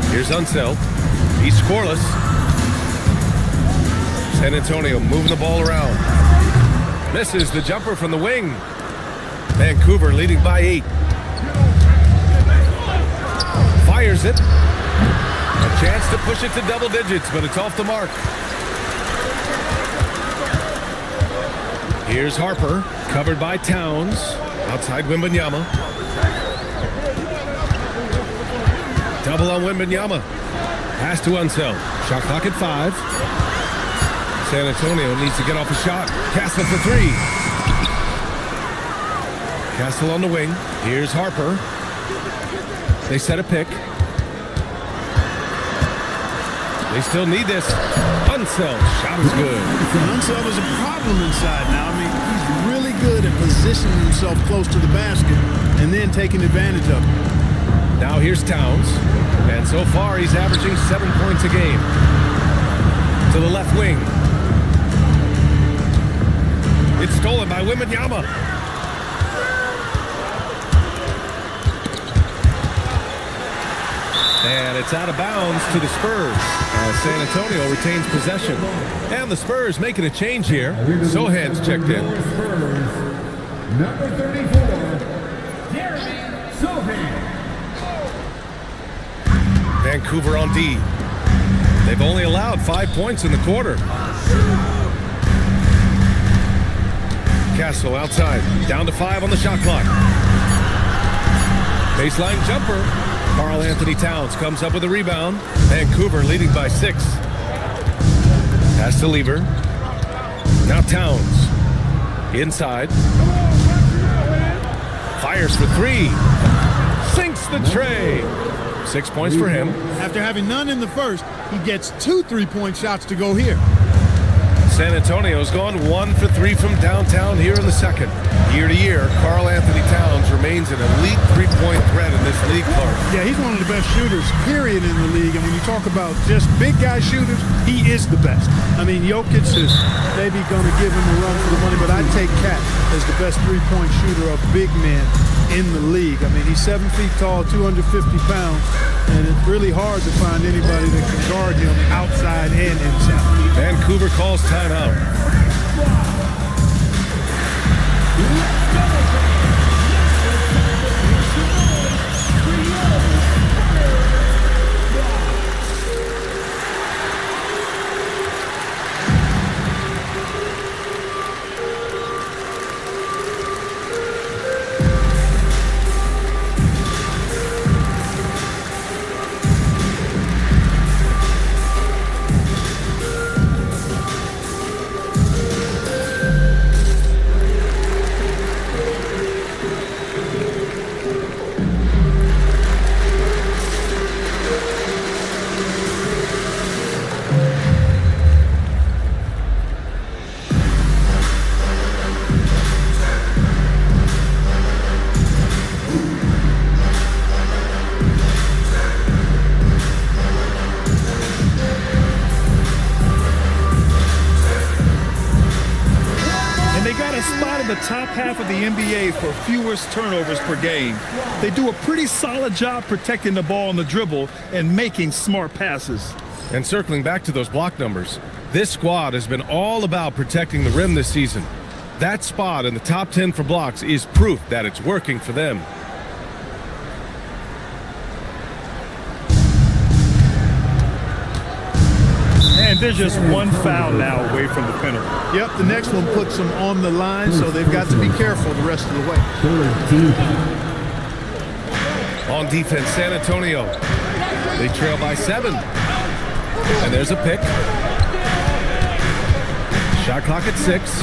[SPEAKER 9] Here's Unseld. He's scoreless. San Antonio moving the ball around. Misses the jumper from the wing. Vancouver leading by 8. Fires it. A chance to push it to double digits, but it's off the mark. Here's Harper, covered by Towns. Outside Wembanyama. Double on Wembanyama. Pass to Unseld. Shot clock at 5. San Antonio needs to get off a shot. Castle for 3. Castle on the wing. Here's Harper. They set a pick. They still need this. Unseld. Shot is good.
[SPEAKER 11] Unseld is a problem inside now. I mean, he's really good at positioning himself close to the basket and then taking advantage of it.
[SPEAKER 9] Now here's Towns. And so far, he's averaging 7 points a game. To the left wing. It's stolen by Wembanyama. And it's out of bounds to the Spurs. San Antonio retains possession. And the Spurs making a change here. Sohan's checked in.
[SPEAKER 5] Number 34, Jeremy Sohan.
[SPEAKER 9] Vancouver on D. They've only allowed 5 points in the quarter. Castle outside. Down to 5 on the shot clock. Baseline jumper. Karl Anthony Towns comes up with a rebound. Vancouver leading by 6. Pass to Lever. Now Towns. Inside. Fires for 3. Sinks the tray. 6 points for him.
[SPEAKER 11] After having none in the first, he gets 2 3-point shots to go here.
[SPEAKER 9] San Antonio's gone 1 for 3 from downtown here in the second. Year to year, Karl Anthony Towns remains an elite 3-point threat in this league, Clark.
[SPEAKER 11] Yeah, he's one of the best shooters, period, in the league. And when you talk about just big guy shooters, he is the best. I mean, Jokic is maybe going to give him a run for the money, but I take Cat as the best 3-point shooter of big men in the league. I mean, he's 7 feet tall, 250 pounds, and it's really hard to find anybody that can guard him outside and inside.
[SPEAKER 9] Vancouver calls timeout.
[SPEAKER 10] The top half of the NBA for fewest turnovers per game. They do a pretty solid job protecting the ball on the dribble and making smart passes.
[SPEAKER 9] And circling back to those block numbers, this squad has been all about protecting the rim this season. That spot in the top 10 for blocks is proof that it's working for them.
[SPEAKER 10] And they're just one foul now away from the penalty.
[SPEAKER 11] Yep, the next one puts them on the line, so they've got to be careful the rest of the way.
[SPEAKER 9] On defense, San Antonio. They trail by 7. And there's a pick. Shot clock at 6.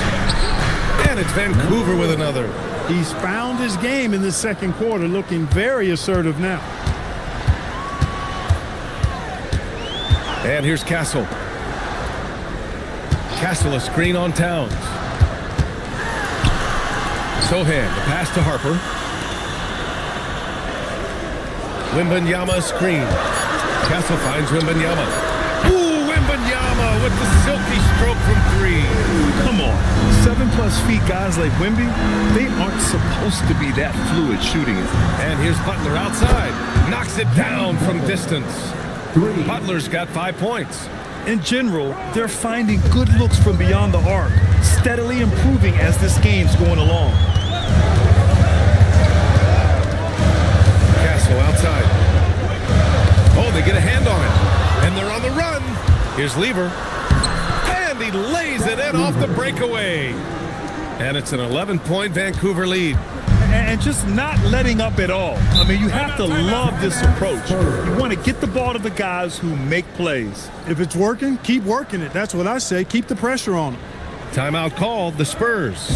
[SPEAKER 9] And it's Vancouver with another.
[SPEAKER 11] He's found his game in the second quarter, looking very assertive now.
[SPEAKER 9] And here's Castle. Castle a screen on Towns. Sohan, the pass to Harper. Wembanyama screen. Castle finds Wembanyama. Ooh, Wembanyama with the silky stroke from 3.
[SPEAKER 10] Come on. 7+ feet guys like Wemby, they aren't supposed to be that fluid shooting it.
[SPEAKER 9] And here's Butler outside. Knocks it down from distance. Butler's got 5 points.
[SPEAKER 10] In general, they're finding good looks from beyond the arc, steadily improving as this game's going along.
[SPEAKER 9] Castle outside. Oh, they get a hand on it. And they're on the run. Here's Lever. And he lays it in off the breakaway. And it's an 11-point Vancouver lead.
[SPEAKER 10] And just not letting up at all. I mean, you have to love this approach. You want to get the ball to the guys who make plays.
[SPEAKER 11] If it's working, keep working it. That's what I say. Keep the pressure on them.
[SPEAKER 9] Timeout called, the Spurs.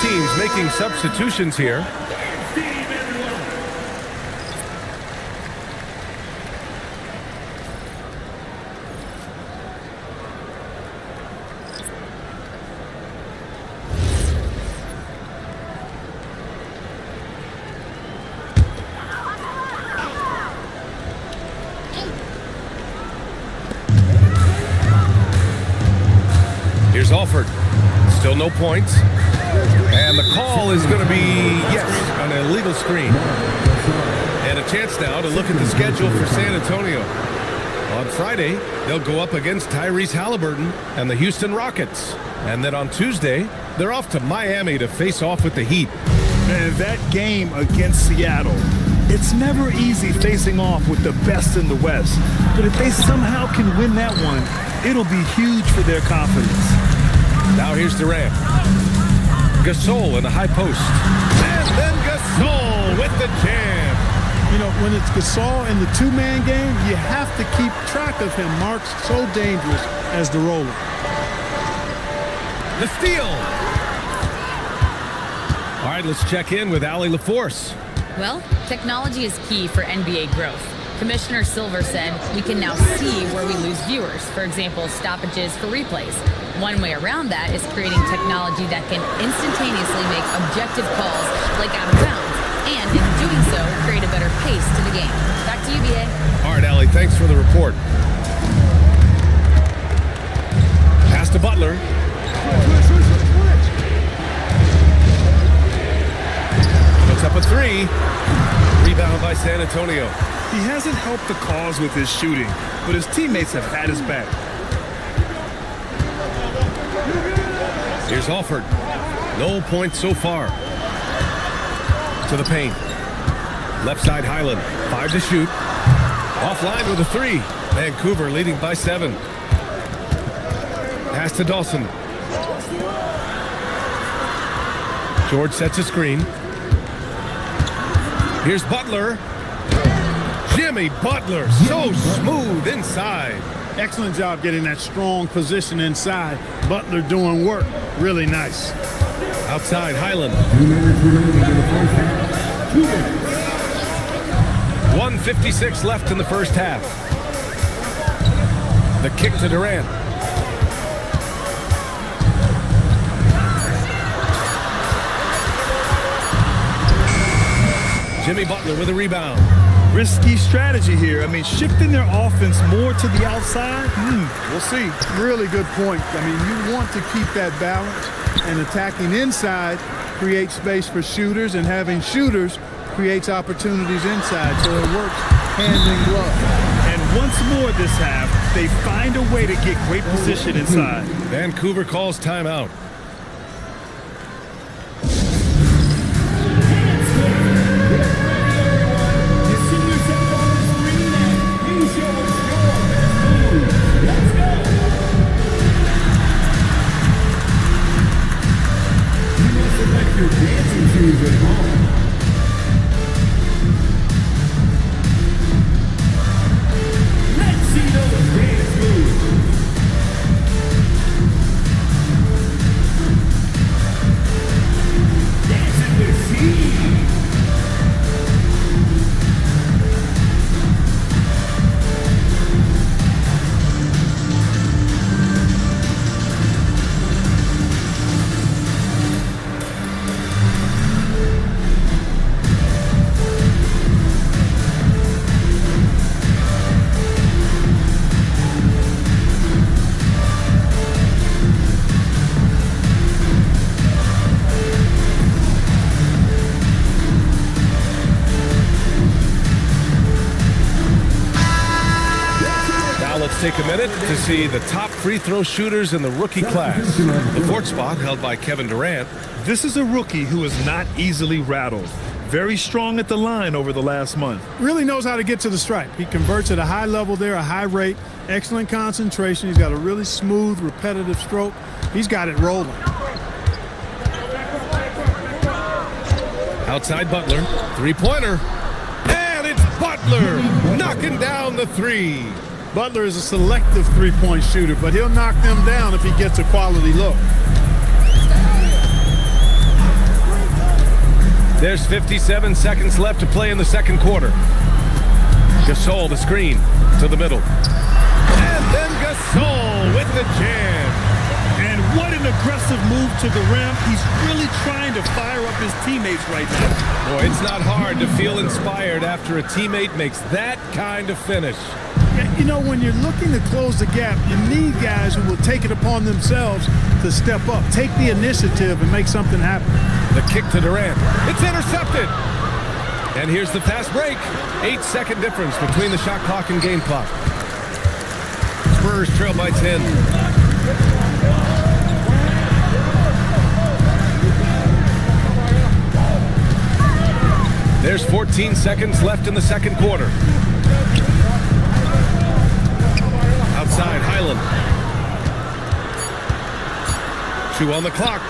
[SPEAKER 9] Teams making substitutions here. Here's Alford. Still no points. And the call is going to be, yes, an illegal screen. And a chance now to look at the schedule for San Antonio. On Friday, they'll go up against Tyrese Halliburton and the Houston Rockets. And then on Tuesday, they're off to Miami to face off with the Heat.
[SPEAKER 10] Man, that game against Seattle, it's never easy facing off with the best in the West. But if they somehow can win that one, it'll be huge for their confidence.
[SPEAKER 9] Now here's Durant. Gasol in the high post. And then Gasol with the jam.
[SPEAKER 11] You know, when it's Gasol in the two-man game, you have to keep track of him. Mark's so dangerous as the roller.
[SPEAKER 9] The steal. All right, let's check in with Allie LaForce.
[SPEAKER 4] Well, technology is key for NBA growth. Commissioner Silver said we can now see where we lose viewers, for example, stoppages for replays. One way around that is creating technology that can instantaneously make objective calls like out of bounds, and in doing so, create a better pace to the game. Back to you, BA.
[SPEAKER 9] All right, Allie, thanks for the report. Pass to Butler. Puts up a 3. Rebound by San Antonio.
[SPEAKER 10] He hasn't helped the cause with his shooting, but his teammates have had his back.
[SPEAKER 9] Here's Alford. No points so far. To the paint. Left side Highland. 5 to shoot. Offline with a 3. Vancouver leading by 7. Pass to Dawson. George sets a screen. Here's Butler. Jimmy Butler, so smooth inside.
[SPEAKER 11] Excellent job getting that strong position inside. Butler doing work. Really nice.
[SPEAKER 9] Outside, Highland. 1:56 left in the first half. The kick to Durant. Jimmy Butler with a rebound.
[SPEAKER 10] risky strategy here. I mean, shifting their offense more to the outside, we'll see.
[SPEAKER 11] Really good point. I mean, you want to keep that balance, and attacking inside creates space for shooters, and having shooters creates opportunities inside, so it works hand in glove.
[SPEAKER 10] And once more this half, they find a way to get great position inside.
[SPEAKER 9] Vancouver calls timeout.
[SPEAKER 5] Dancing shoes at home. Let's see those dance moves. Dancing with Steve.
[SPEAKER 9] Take a minute to see the top free throw shooters in the rookie class. The fourth spot held by Kevin Durant.
[SPEAKER 10] This is a rookie who is not easily rattled. Very strong at the line over the last month.
[SPEAKER 11] Really knows how to get to the stripe. He converts at a high level there, a high rate, excellent concentration. He's got a really smooth, repetitive stroke. He's got it rolling.
[SPEAKER 9] Outside Butler, three-pointer. And it's Butler knocking down the three.
[SPEAKER 11] Butler is a selective three-point shooter, but he'll knock them down if he gets a quality look.
[SPEAKER 9] There's 57 seconds left to play in the second quarter. Gasol, the screen, to the middle. And then Gasol with the jam.
[SPEAKER 10] And what an aggressive move to the rim. He's really trying to fire up his teammates right now.
[SPEAKER 9] Boy, it's not hard to feel inspired after a teammate makes that kind of finish.
[SPEAKER 11] You know, when you're looking to close the gap, you need guys who will take it upon themselves to step up, take the initiative, and make something happen.
[SPEAKER 9] The kick to Durant. It's intercepted. And here's the fast break. 8-second difference between the shot clock and game clock. Spurs trail by 10. There's 14 seconds left in the second quarter. Outside, Highland. 2 on the clock.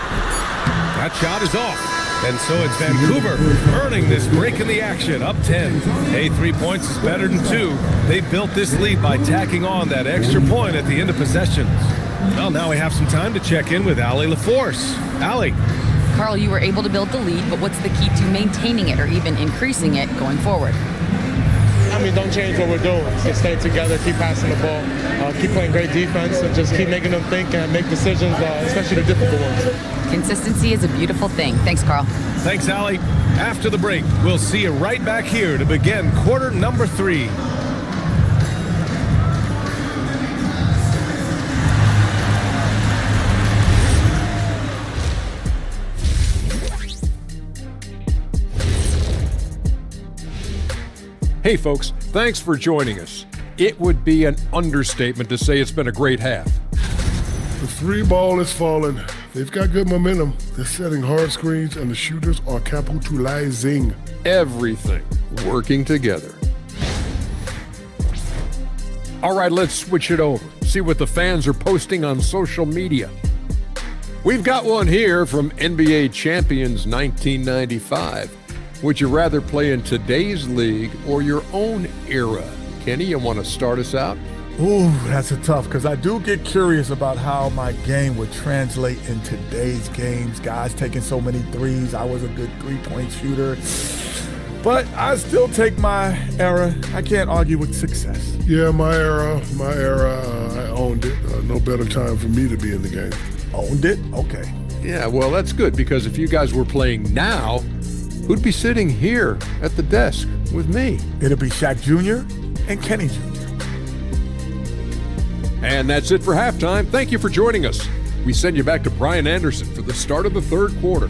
[SPEAKER 9] That shot is off. And so it's Vancouver earning this break in the action, up 10. Hey, 3 points is better than 2. They built this lead by tacking on that extra point at the end of possessions. Well, now we have some time to check in with Allie LaForce. Allie.
[SPEAKER 4] Carl, you were able to build the lead, but what's the key to maintaining it or even increasing it going forward?
[SPEAKER 12] I mean, don't change what we're doing. Just stay together, keep passing the ball, keep playing great defense, and just keep making them think and make decisions, especially the difficult ones.
[SPEAKER 4] Consistency is a beautiful thing. Thanks, Carl.
[SPEAKER 9] Thanks, Allie. After the break, we'll see you right back here to begin quarter number 3.
[SPEAKER 6] Hey folks, thanks for joining us. It would be an understatement to say it's been a great half.
[SPEAKER 7] The 3 ball is falling. They've got good momentum. They're setting hard screens, and the shooters are capitalizing.
[SPEAKER 6] Everything working together. All right, let's switch it over. See what the fans are posting on social media. We've got one here from NBA champions 1995. Would you rather play in today's league or your own era? Kenny, you want to start us out?
[SPEAKER 8] Ooh, that's a tough, because I do get curious about how my game would translate in today's games. Guys taking so many threes. I was a good three-point shooter. But I still take my era. I can't argue with success.
[SPEAKER 7] Yeah, my era, I owned it. No better time for me to be in the game.
[SPEAKER 8] Owned it? Okay.
[SPEAKER 6] Yeah, well, that's good, because if you guys were playing now, who'd be sitting here at the desk with me.
[SPEAKER 8] It'll be Shaq Jr. and Kenny Jr.
[SPEAKER 6] And that's it for halftime. Thank you for joining us. We send you back to Brian Anderson for the start of the third quarter.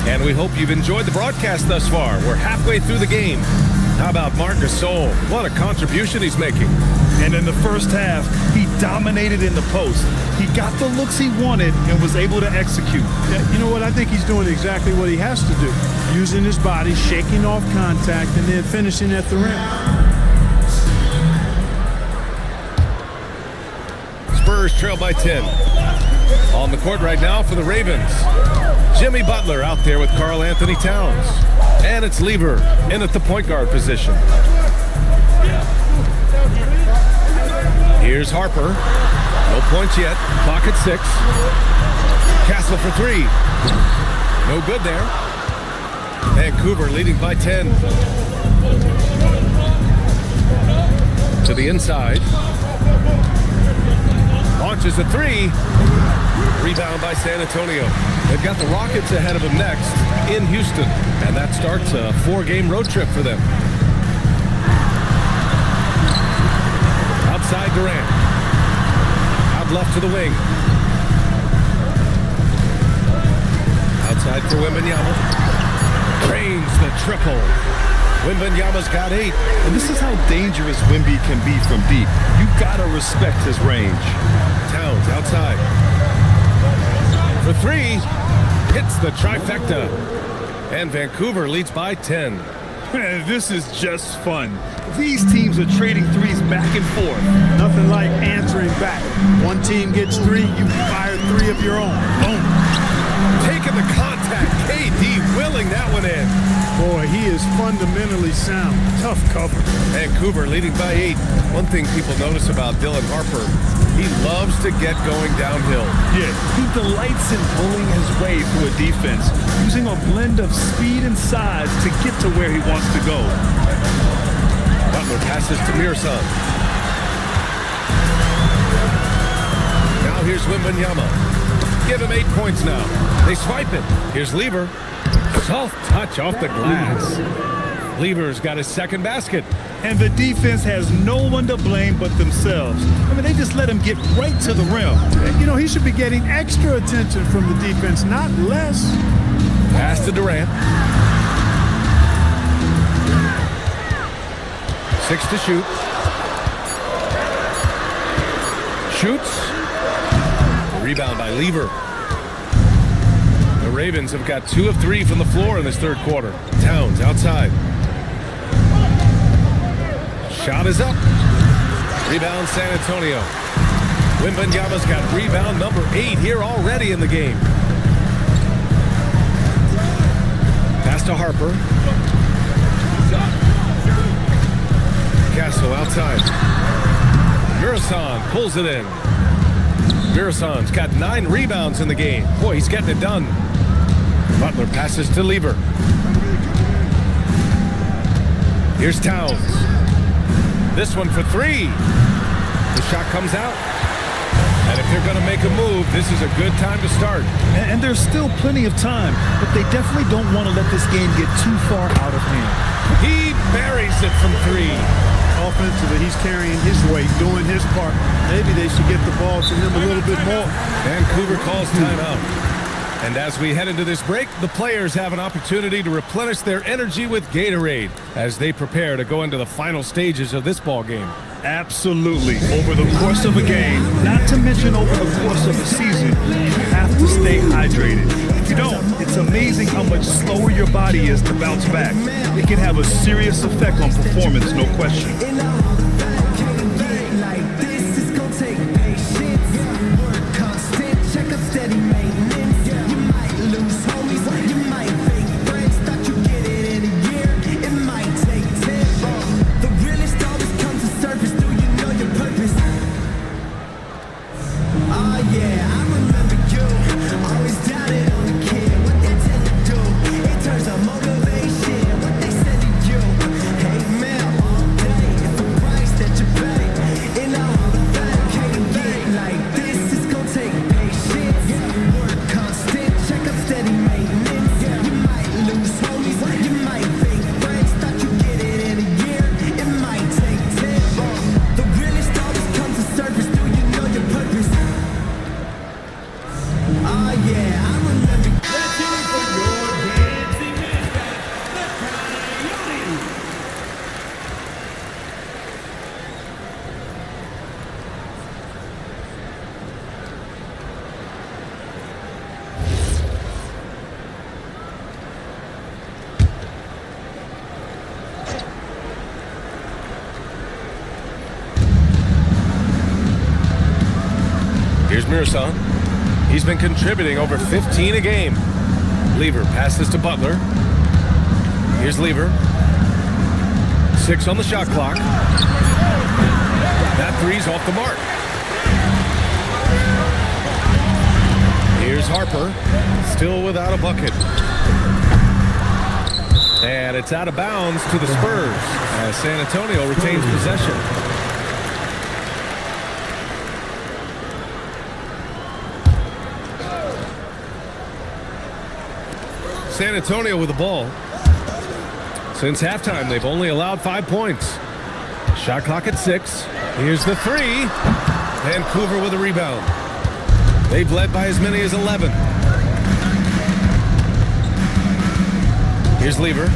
[SPEAKER 9] And we hope you've enjoyed the broadcast thus far. We're halfway through the game. How about Marc Gasol? What a contribution he's making.
[SPEAKER 10] And in the first half, he dominated in the post. He got the looks he wanted and was able to execute.
[SPEAKER 11] Yeah, you know what? I think he's doing exactly what he has to do. Using his body, shaking off contact, and then finishing at the rim.
[SPEAKER 9] Spurs trail by 10. On the court right now for the Ravens. Jimmy Butler out there with Karl Anthony Towns. And it's Lever in at the point guard position. Here's Harper. No points yet. Clock at 6. Castle for 3. No good there. Vancouver leading by 10. To the inside. Launches a 3. Rebound by San Antonio. They've got the Rockets ahead of them next in Houston. And that starts a 4-game road trip for them. Outside Durant. Out left to the wing. Outside for Wembanyama. Drains the triple. Wembanyama's got 8.
[SPEAKER 10] And this is how dangerous Wemby can be from deep. You gotta respect his range.
[SPEAKER 9] Towns outside. For 3. Hits the trifecta. And Vancouver leads by 10.
[SPEAKER 10] This is just fun. These teams are trading threes back and forth.
[SPEAKER 11] Nothing like answering back. One team gets 3, you fire 3 of your own. Boom.
[SPEAKER 9] Taking the contact. KD willing that one in.
[SPEAKER 11] Boy, he is fundamentally sound. Tough cover.
[SPEAKER 9] Vancouver leading by 8. One thing people notice about Dylan Harper, he loves to get going downhill.
[SPEAKER 10] Yeah, he delights in bullying his way through a defense, using a blend of speed and size to get to where he wants to go.
[SPEAKER 9] Butler passes to Mirson. Now here's Wembanyama. Give him 8 points now. They swipe it. Here's Lever. Soft touch off the glass. Lever's got his second basket.
[SPEAKER 10] And the defense has no one to blame but themselves. I mean, they just let him get right to the rim.
[SPEAKER 11] You know, he should be getting extra attention from the defense, not less.
[SPEAKER 9] Pass to Durant. 6 to shoot. Shoots. Rebound by Lever. The Ravens have got 2 of 3 from the floor in this third quarter. Towns outside. Shot is up. Rebound San Antonio. Wembanyama's got rebound number 8 here already in the game. Pass to Harper. Castle outside. Mirson pulls it in. Mirson's got 9 rebounds in the game. Boy, he's getting it done. Butler passes to Lever. Here's Towns. This one for 3. The shot comes out. And if they're going to make a move, this is a good time to start.
[SPEAKER 10] And there's still plenty of time, but they definitely don't want to let this game get too far out of hand.
[SPEAKER 9] He buries it from 3.
[SPEAKER 11] Offensively, he's carrying his weight, doing his part. Maybe they should get the ball to him a little bit more.
[SPEAKER 9] Vancouver calls timeout. And as we head into this break, the players have an opportunity to replenish their energy with Gatorade as they prepare to go into the final stages of this ball game.
[SPEAKER 10] Absolutely. Over the course of a game, not to mention over the course of a season, you have to stay hydrated. If you don't, it's amazing how much slower your body is to bounce back. It can have a serious effect on performance, no question.
[SPEAKER 5] Motivation, what they
[SPEAKER 9] Mirasan. He's been contributing over 15 a game. Lever passes to Butler. Here's Lever. 6 on the shot clock. That three's off the mark. Here's Harper, still without a bucket. And it's out of bounds to the Spurs as San Antonio retains possession. San Antonio with the ball. Since halftime, they've only allowed 5 points. Shot clock at 6. Here's the three. Vancouver with a rebound. They've led by as many as 11. Here's Lever.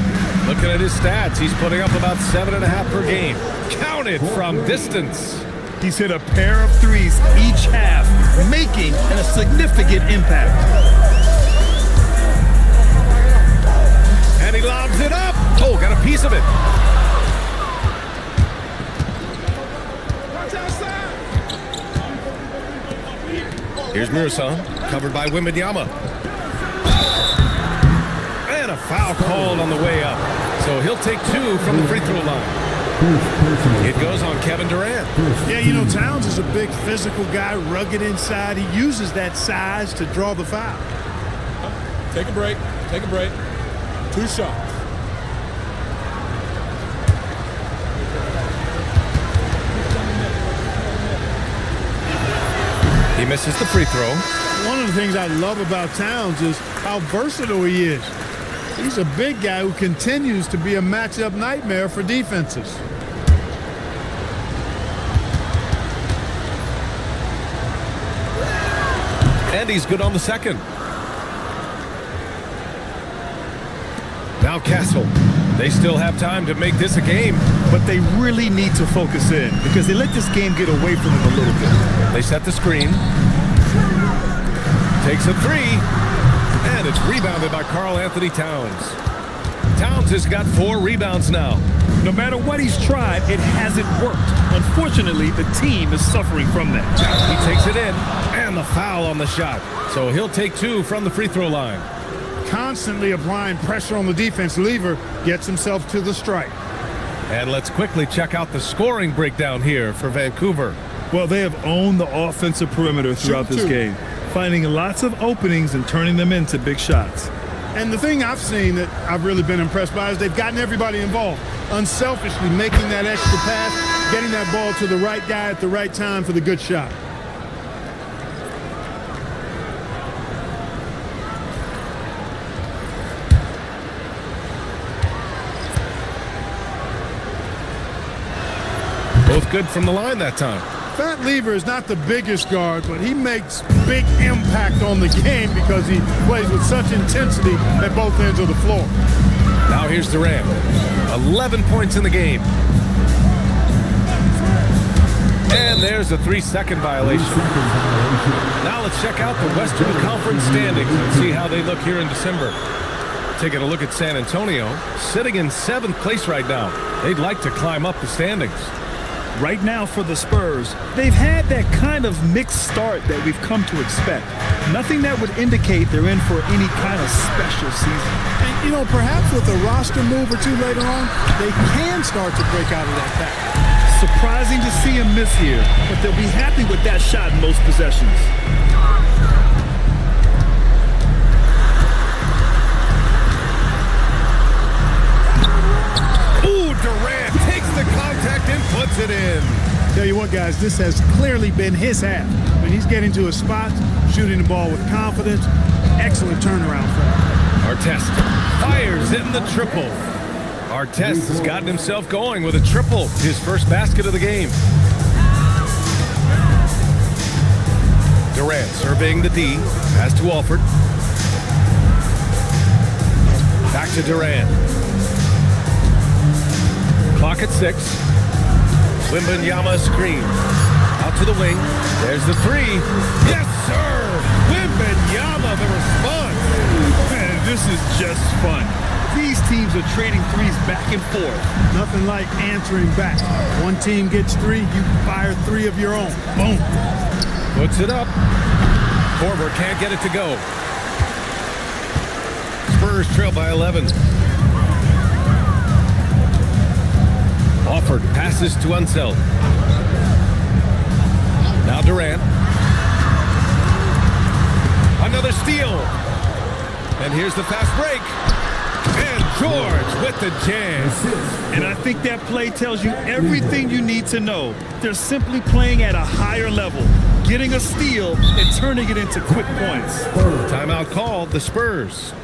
[SPEAKER 9] Looking at his stats, he's putting up about 7.5 per game. Counted from distance.
[SPEAKER 10] He's hit a pair of threes each half, making a significant impact.
[SPEAKER 9] And he lobs it up. Oh, got a piece of it. Here's Mirasan, covered by Wembanyama. And a foul called on the way up. So he'll take 2 from the free throw line. It goes on Kevin Durant.
[SPEAKER 11] Yeah, you know, Towns is a big physical guy, rugged inside. He uses that size to draw the foul.
[SPEAKER 13] Take a break. Take a break. 2 shots.
[SPEAKER 9] He misses the free throw.
[SPEAKER 11] One of the things I love about Towns is how versatile he is. He's a big guy who continues to be a matchup nightmare for defenses.
[SPEAKER 9] And he's good on the second. Now Castle. They still have time to make this a game.
[SPEAKER 10] But they really need to focus in because they let this game get away from them a little bit.
[SPEAKER 9] They set the screen. Takes a three. And it's rebounded by Karl Anthony Towns. Towns has got 4 rebounds now.
[SPEAKER 10] No matter what he's tried, it hasn't worked. Unfortunately, the team is suffering from that.
[SPEAKER 9] He takes it in. And the foul on the shot. So he'll take 2 from the free throw line.
[SPEAKER 11] Constantly applying pressure on the defense. Lever gets himself to the strike.
[SPEAKER 9] And let's quickly check out the scoring breakdown here for Vancouver.
[SPEAKER 10] Well, they have owned the offensive perimeter throughout this game, finding lots of openings and turning them into big shots.
[SPEAKER 11] And the thing I've seen that I've really been impressed by is they've gotten everybody involved, unselfishly making that extra pass, getting that ball to the right guy at the right time for the good shot.
[SPEAKER 9] Both good from the line that time.
[SPEAKER 11] Fat Lever is not the biggest guard, but he makes big impact on the game because he plays with such intensity at both ends of the floor.
[SPEAKER 9] Now here's Durant. 11 points in the game. And there's a 3-second violation. Now let's check out the Western Conference standings and see how they look here in December. Taking a look at San Antonio, sitting in 7th place right now. They'd like to climb up the standings.
[SPEAKER 10] Right now for the Spurs, they've had that kind of mixed start that we've come to expect. Nothing that would indicate they're in for any kind of special season.
[SPEAKER 11] And, you know, perhaps with a roster move or two later on, they can start to break out of that pattern.
[SPEAKER 10] Surprising to see him miss here, but they'll be happy with that shot in most possessions.
[SPEAKER 9] Ooh, Durant takes the contact and puts it in.
[SPEAKER 11] Tell you what, guys, this has clearly been his half. When he's getting to his spots, shooting the ball with confidence, excellent turnaround for him.
[SPEAKER 9] Artest fires in the triple. Artest has gotten himself going with a triple, his first basket of the game. Durant surveying the D, pass to Alford. Back to Durant. Clock at 6. Wembanyama screen. Out to the wing. There's the three. Yes, sir! Wembanyama, the response.
[SPEAKER 10] Man, this is just fun. These teams are trading threes back and forth.
[SPEAKER 11] Nothing like answering back. One team gets 3, you fire 3 of your own. Boom.
[SPEAKER 9] Puts it up. Korver can't get it to go. Spurs trail by 11. Offered passes to Unseld. Now Durant. Another steal. And here's the fast break. And George with the jam.
[SPEAKER 10] And I think that play tells you everything you need to know. They're simply playing at a higher level, getting a steal and turning it into quick points.
[SPEAKER 9] Timeout called, the Spurs.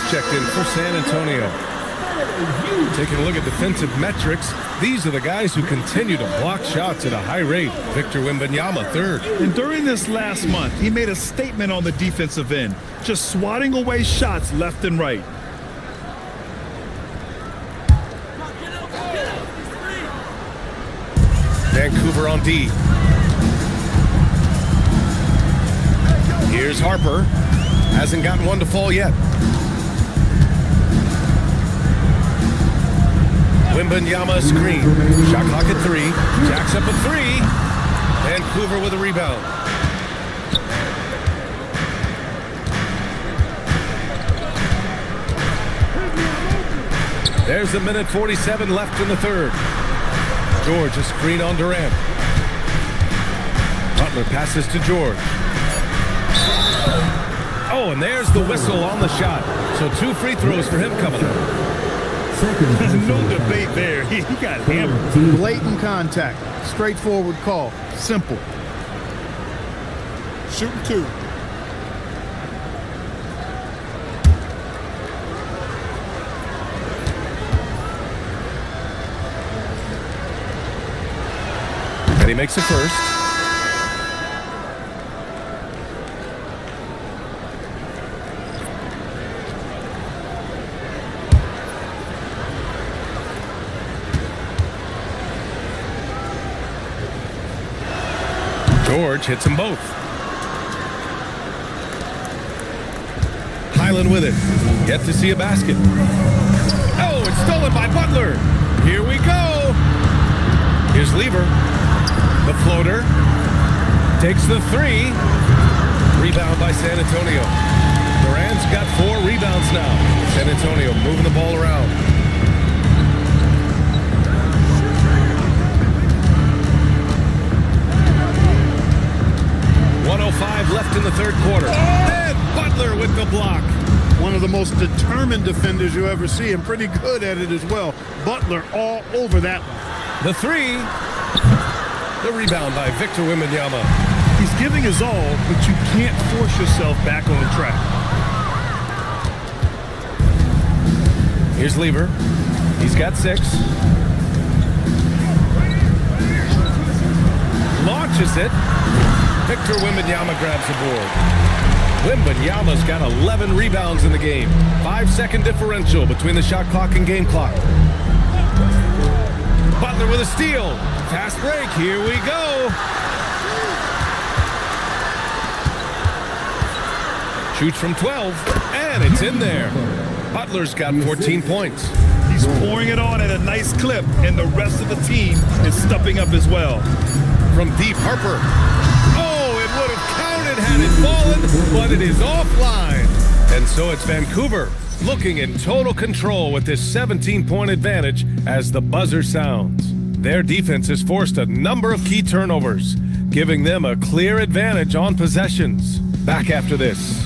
[SPEAKER 9] Checked in for San Antonio. Taking a look at defensive metrics, these are the guys who continue to block shots at a high rate. Victor Wembanyama, third.
[SPEAKER 10] And during this last month, he made a statement on the defensive end, just swatting away shots left and right.
[SPEAKER 9] Vancouver on D. Here's Harper. Hasn't gotten one to fall yet. Wembanyama screen. Shot clock at 3. Jacks up a 3. Vancouver with a rebound. There's a minute 47 left in the third. George a screen on Durant. Butler passes to George. Oh, and there's the whistle on the shot. So 2 free throws for him coming up.
[SPEAKER 10] No debate there. He got hammered.
[SPEAKER 11] Blatant contact. Straightforward call. Simple.
[SPEAKER 13] Shooting 2.
[SPEAKER 9] And he makes a first. George hits them both. Highland with it. Yet to see a basket. Oh, it's stolen by Butler. Here we go. Here's Lever. The floater. Takes the 3. Rebound by San Antonio. Durant's got 4 rebounds now. San Antonio moving the ball around. Left in the third quarter. And Butler with the block.
[SPEAKER 11] One of the most determined defenders you ever see, and pretty good at it as well. Butler all over that one.
[SPEAKER 9] The 3. The rebound by Victor Wembanyama.
[SPEAKER 10] He's giving his all, but you can't force yourself back on track.
[SPEAKER 9] Here's Lever. He's got 6. Launches it. Victor Wembanyama grabs the board. Wembanyama's got 11 rebounds in the game. 5-second differential between the shot clock and game clock. Butler with a steal. Fast break. Here we go. Shoots from 12, and it's in there. Butler's got 14 points.
[SPEAKER 10] He's pouring it on at a nice clip, and the rest of the team is stepping up as well.
[SPEAKER 9] From deep, Harper. Oh, it would have counted had Let it fallen, but it is offline. And so it's Vancouver looking in total control with this 17-point advantage as the buzzer sounds. Their defense has forced a number of key turnovers, giving them a clear advantage on possessions. Back after this.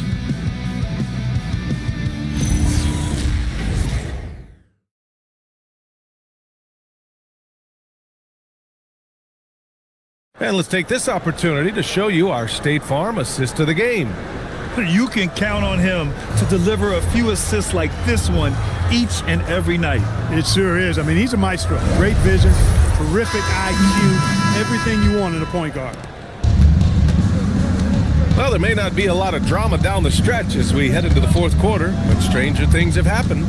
[SPEAKER 9] And let's take this opportunity to show you our State Farm assist of the game.
[SPEAKER 10] You can count on him to deliver a few assists like this one each and every night.
[SPEAKER 11] It sure is. I mean, he's a maestro. Great vision, terrific IQ, everything you want in a point guard.
[SPEAKER 9] Well, there may not be a lot of drama down the stretch as we head into the fourth quarter, but stranger things have happened.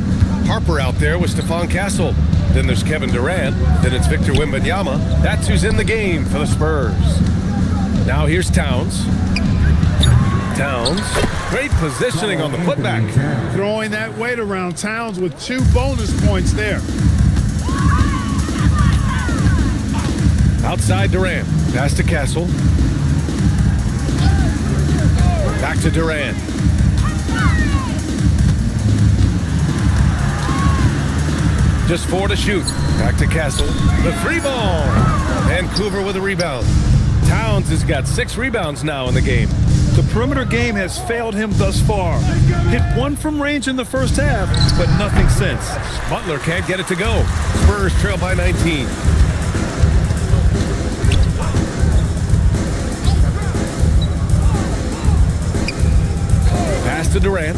[SPEAKER 9] Harper out there with Stephon Castle. Then there's Kevin Durant. Then it's Victor Wembanyama. That's who's in the game for the Spurs. Now here's Towns. Towns, great positioning on the putback.
[SPEAKER 11] Throwing that weight around. Towns with 2 bonus points there.
[SPEAKER 9] Outside Durant, pass to Castle. Back to Durant. Just 4 to shoot. Back to Castle. The free ball. Vancouver with a rebound. Towns has got 6 rebounds now in the game.
[SPEAKER 10] The perimeter game has failed him thus far. Hit 1 from range in the first half, but nothing since.
[SPEAKER 9] Butler can't get it to go. Spurs trail by 19. Pass to Durant.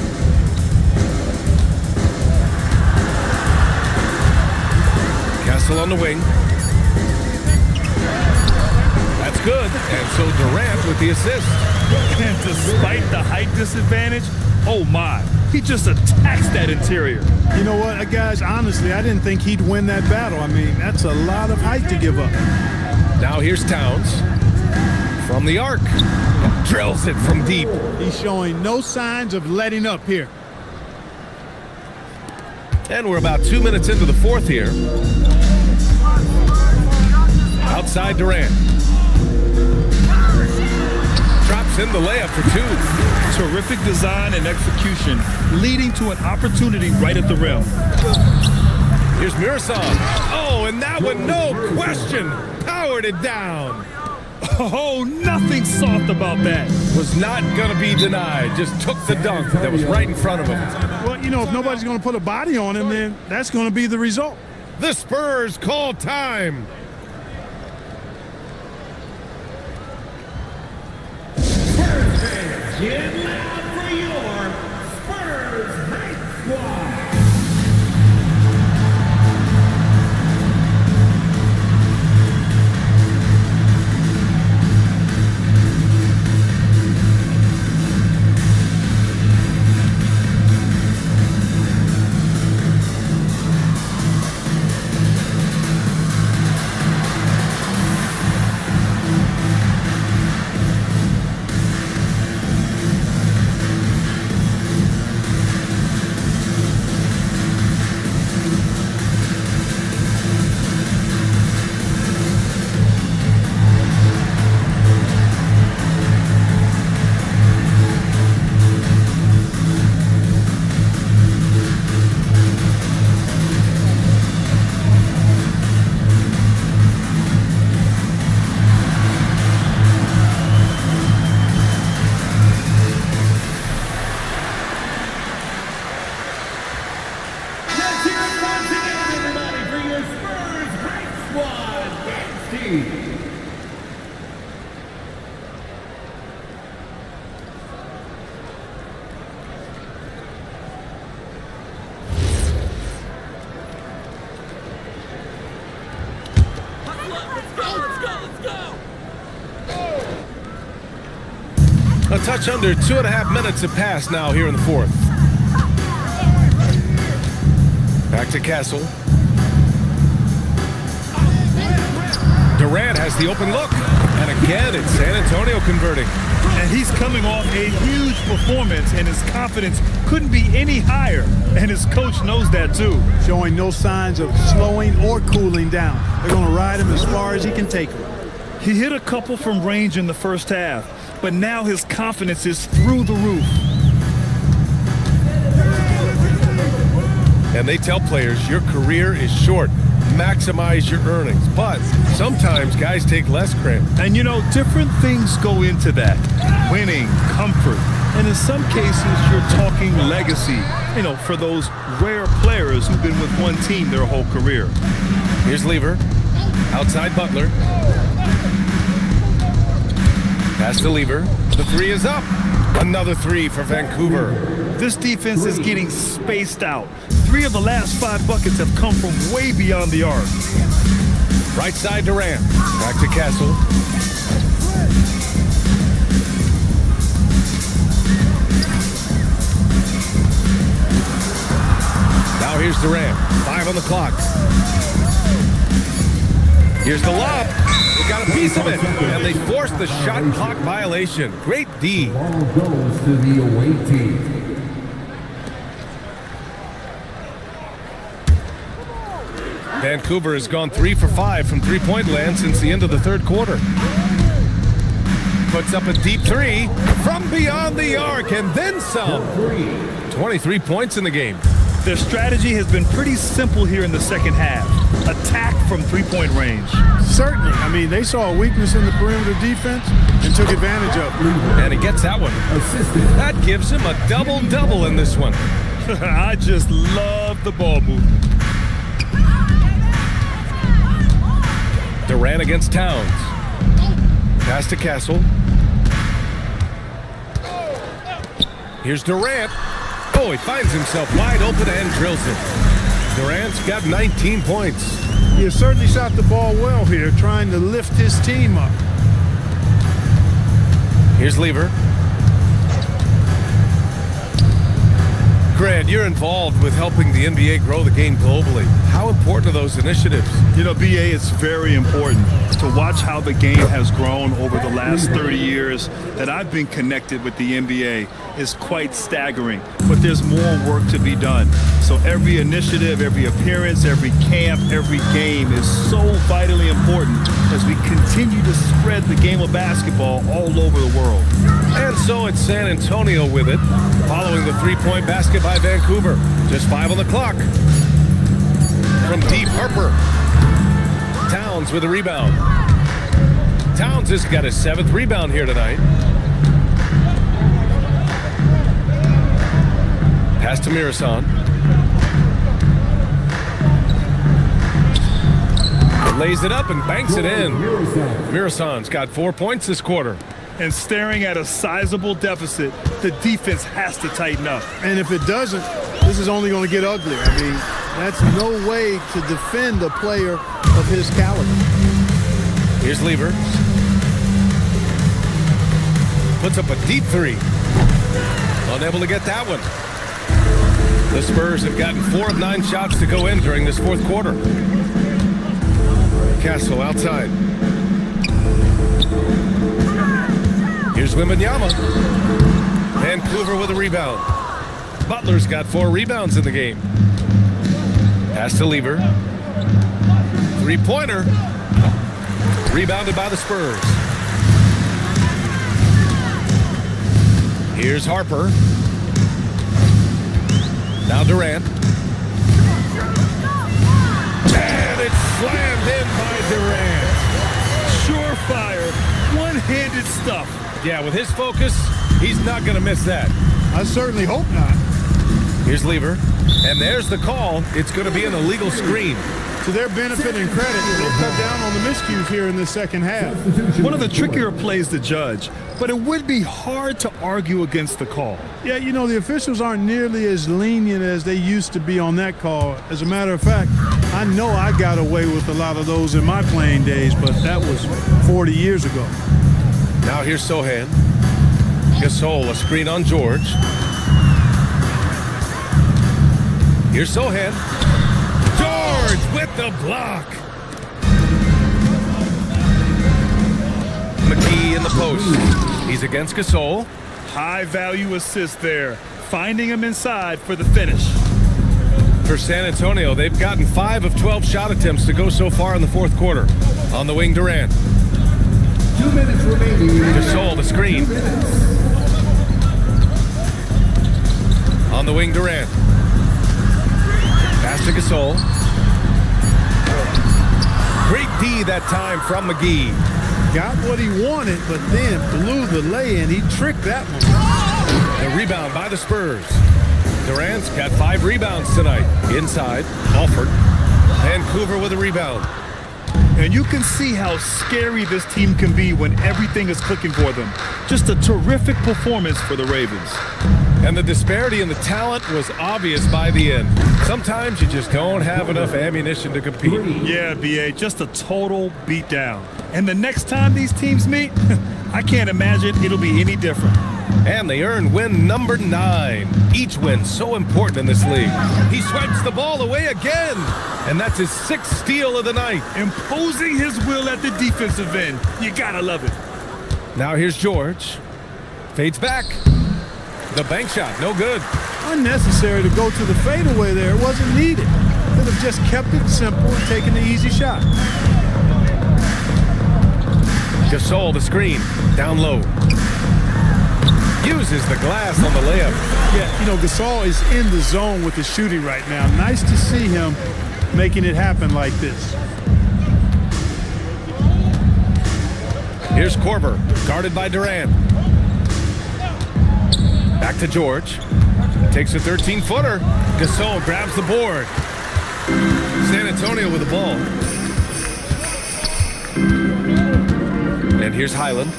[SPEAKER 9] Castle on the wing. That's good. And so Durant with the assist.
[SPEAKER 10] And despite the height disadvantage, oh my, he just attacks that interior.
[SPEAKER 11] You know what, guys, honestly, I didn't think he'd win that battle. I mean, that's a lot of height to give up.
[SPEAKER 9] Now here's Towns. From the arc. Drills it from deep.
[SPEAKER 11] He's showing no signs of letting up here.
[SPEAKER 9] And we're about 2 minutes into the fourth here. Outside Durant. Drops in the layup for 2.
[SPEAKER 10] Terrific design and execution, leading to an opportunity right at the rim.
[SPEAKER 9] Here's Murasov. Oh, and that one, no question, powered it down.
[SPEAKER 10] Oh, nothing soft about that.
[SPEAKER 9] Was not going to be denied. Just took the dunk that was right in front of him.
[SPEAKER 11] Well, you know, if nobody's going to put a body on him, then that's going to be the result.
[SPEAKER 9] The Spurs call time.
[SPEAKER 5] Get loud for your Spurs Night Squad.
[SPEAKER 9] A touch under 2.5 minutes have passed now here in the fourth. Back to Castle. Durant has the open look. And again, it's San Antonio converting.
[SPEAKER 10] And he's coming off a huge performance, and his confidence couldn't be any higher. And his coach knows that too.
[SPEAKER 11] Showing no signs of slowing or cooling down. They're going to ride him as far as he can take him.
[SPEAKER 10] He hit a couple from range in the first half. but now his confidence is through the roof.
[SPEAKER 9] And they tell players your career is short. Maximize your earnings. But sometimes guys take less credit.
[SPEAKER 10] And you know, different things go into that. Winning, comfort, and in some cases, you're talking legacy, you know, for those rare players who've been with one team their whole career.
[SPEAKER 9] Here's Lever. Outside Butler. Pass to Lever. The three is up. Another three for Vancouver.
[SPEAKER 10] This defense is getting spaced out. 3 of the last 5 buckets have come from way beyond the arc.
[SPEAKER 9] Right side Durant. Back to Castle. Now here's Durant. 5 on the clock. Here's the lob. They got a piece of it. And they forced the shot clock violation. Great D.
[SPEAKER 5] Ball goes to the away team.
[SPEAKER 9] Vancouver has gone 3 for 5 from three-point land since the end of the third quarter. Puts up a deep 3 from beyond the arc and then some. 23 points in the game.
[SPEAKER 10] Their strategy has been pretty simple here in the second half. Attack from three-point range.
[SPEAKER 11] Certainly. I mean, they saw a weakness in the perimeter defense and took advantage of it.
[SPEAKER 9] And he gets that one. That gives him a double-double in this one.
[SPEAKER 10] I just love the ball movement.
[SPEAKER 9] Durant against Towns. Pass to Castle. Here's Durant. Oh, he finds himself wide open and drills it. Durant's got 19 points.
[SPEAKER 11] He has certainly shot the ball well here, trying to lift his team up.
[SPEAKER 9] Here's Lever. Grant, you're involved with helping the NBA grow the game globally. How important are those initiatives?
[SPEAKER 10] You know, BA, it's very important to watch how the game has grown over the last 30 years that I've been connected with the NBA is quite staggering, but there's more work to be done. So every initiative, every appearance, every camp, every game is so vitally important as we continue to spread the game of basketball all over the world.
[SPEAKER 9] And so it's San Antonio with it, following the three-point basket by Vancouver. Just 5 on the clock. From deep, Harper. Towns with a rebound. Towns has got his 7th rebound here tonight. Pass to Mirasan. Lays it up and banks it in. Mirasan's got 4 points this quarter.
[SPEAKER 10] And staring at a sizable deficit, the defense has to tighten up.
[SPEAKER 11] And if it doesn't, this is only going to get uglier. I mean, that's no way to defend a player of his caliber.
[SPEAKER 9] Here's Lever. Puts up a deep 3. Unable to get that one. The Spurs have gotten 4 of 9 shots to go in during this fourth quarter. Castle outside. Here's Wembanyama. Vancouver with a rebound. Butler's got 4 rebounds in the game. Pass to Lever. Three-pointer. Rebounded by the Spurs. Here's Harper. Now Durant. And it's slammed in by Durant.
[SPEAKER 10] Surefire, one-handed stuff.
[SPEAKER 9] Yeah, with his focus, he's not going to miss that.
[SPEAKER 11] I certainly hope not.
[SPEAKER 9] Here's Lever. And there's the call. It's going to be an illegal screen.
[SPEAKER 11] To their benefit and credit, they've cut down on the miscues here in the second half.
[SPEAKER 10] One of the trickier plays to judge, but it would be hard to argue against the call.
[SPEAKER 11] Yeah, you know, the officials aren't nearly as lenient as they used to be on that call. As a matter of fact, I know I got away with a lot of those in my playing days, but that was 40 years ago.
[SPEAKER 9] Now here's Sohan. Gasol, a screen on George. Here's Sohan. George with the block. McKee in the post. He's against Gasol.
[SPEAKER 10] High value assist there. Finding him inside for the finish.
[SPEAKER 9] For San Antonio, they've gotten 5 of 12 shot attempts to go so far in the fourth quarter. On the wing, Durant.
[SPEAKER 5] 2 minutes remaining.
[SPEAKER 9] Gasol, the screen. On the wing, Durant. Pass to Gasol. Great D that time from McGee.
[SPEAKER 11] Got what he wanted, but then blew the lay-in. He tricked that one.
[SPEAKER 9] The rebound by the Spurs. Durant's got 5 rebounds tonight. Inside, Alford. Vancouver with a rebound.
[SPEAKER 10] And you can see how scary this team can be when everything is clicking for them. Just a terrific performance for the Ravens.
[SPEAKER 9] And the disparity in the talent was obvious by the end. Sometimes you just don't have enough ammunition to compete.
[SPEAKER 10] Yeah, B.A., just a total beatdown. And the next time these teams meet, I can't imagine it'll be any different.
[SPEAKER 9] And they earn win number 9. Each win so important in this league. He swipes the ball away again. And that's his 6th steal of the night.
[SPEAKER 10] Imposing his will at the defensive end. You gotta love it.
[SPEAKER 9] Now here's George. Fades back. The bank shot, no good.
[SPEAKER 11] Unnecessary to go to the fadeaway there. It wasn't needed. Could have just kept it simple and taken the easy shot.
[SPEAKER 9] Gasol, the screen. Down low. Uses the glass on the layup.
[SPEAKER 11] Yeah, you know, Gasol is in the zone with the shooting right now. Nice to see him making it happen like this.
[SPEAKER 9] Here's Korver, guarded by Durant. Back to George. Takes a 13-footer. Gasol grabs the board. San Antonio with the ball. And here's Highland.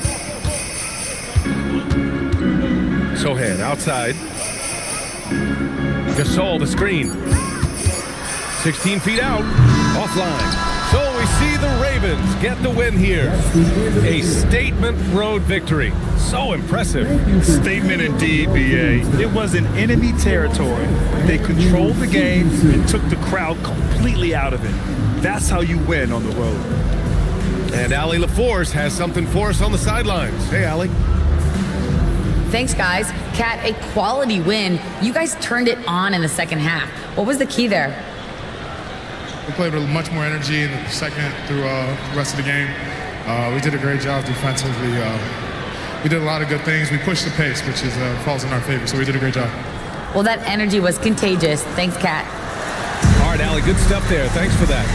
[SPEAKER 9] Sohan outside. Gasol, the screen. 16 feet out. Offline. So we see the Ravens get the win here. A statement road victory. So impressive.
[SPEAKER 10] Statement indeed, B.A. It was in enemy territory. They controlled the game and took the crowd completely out of it. That's how you win on the road.
[SPEAKER 9] And Allie LaForce has something for us on the sidelines. Hey, Allie.
[SPEAKER 4] Thanks, guys. Kat, a quality win. You guys turned it on in the second half. What was the key there?
[SPEAKER 14] We played with much more energy in the second through the rest of the game. We did a great job defensively. We did a lot of good things. We pushed the pace, which falls in our favor, so we did a great job.
[SPEAKER 4] Well, that energy was contagious. Thanks, Kat.
[SPEAKER 9] All right, Allie, good stuff there. Thanks for that.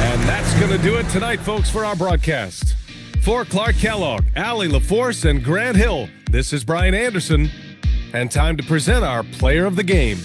[SPEAKER 9] And that's going to do it tonight, folks, for our broadcast. For Clark Kellogg, Allie LaForce, and Grant Hill, this is Brian Anderson, and time to present our player of the game.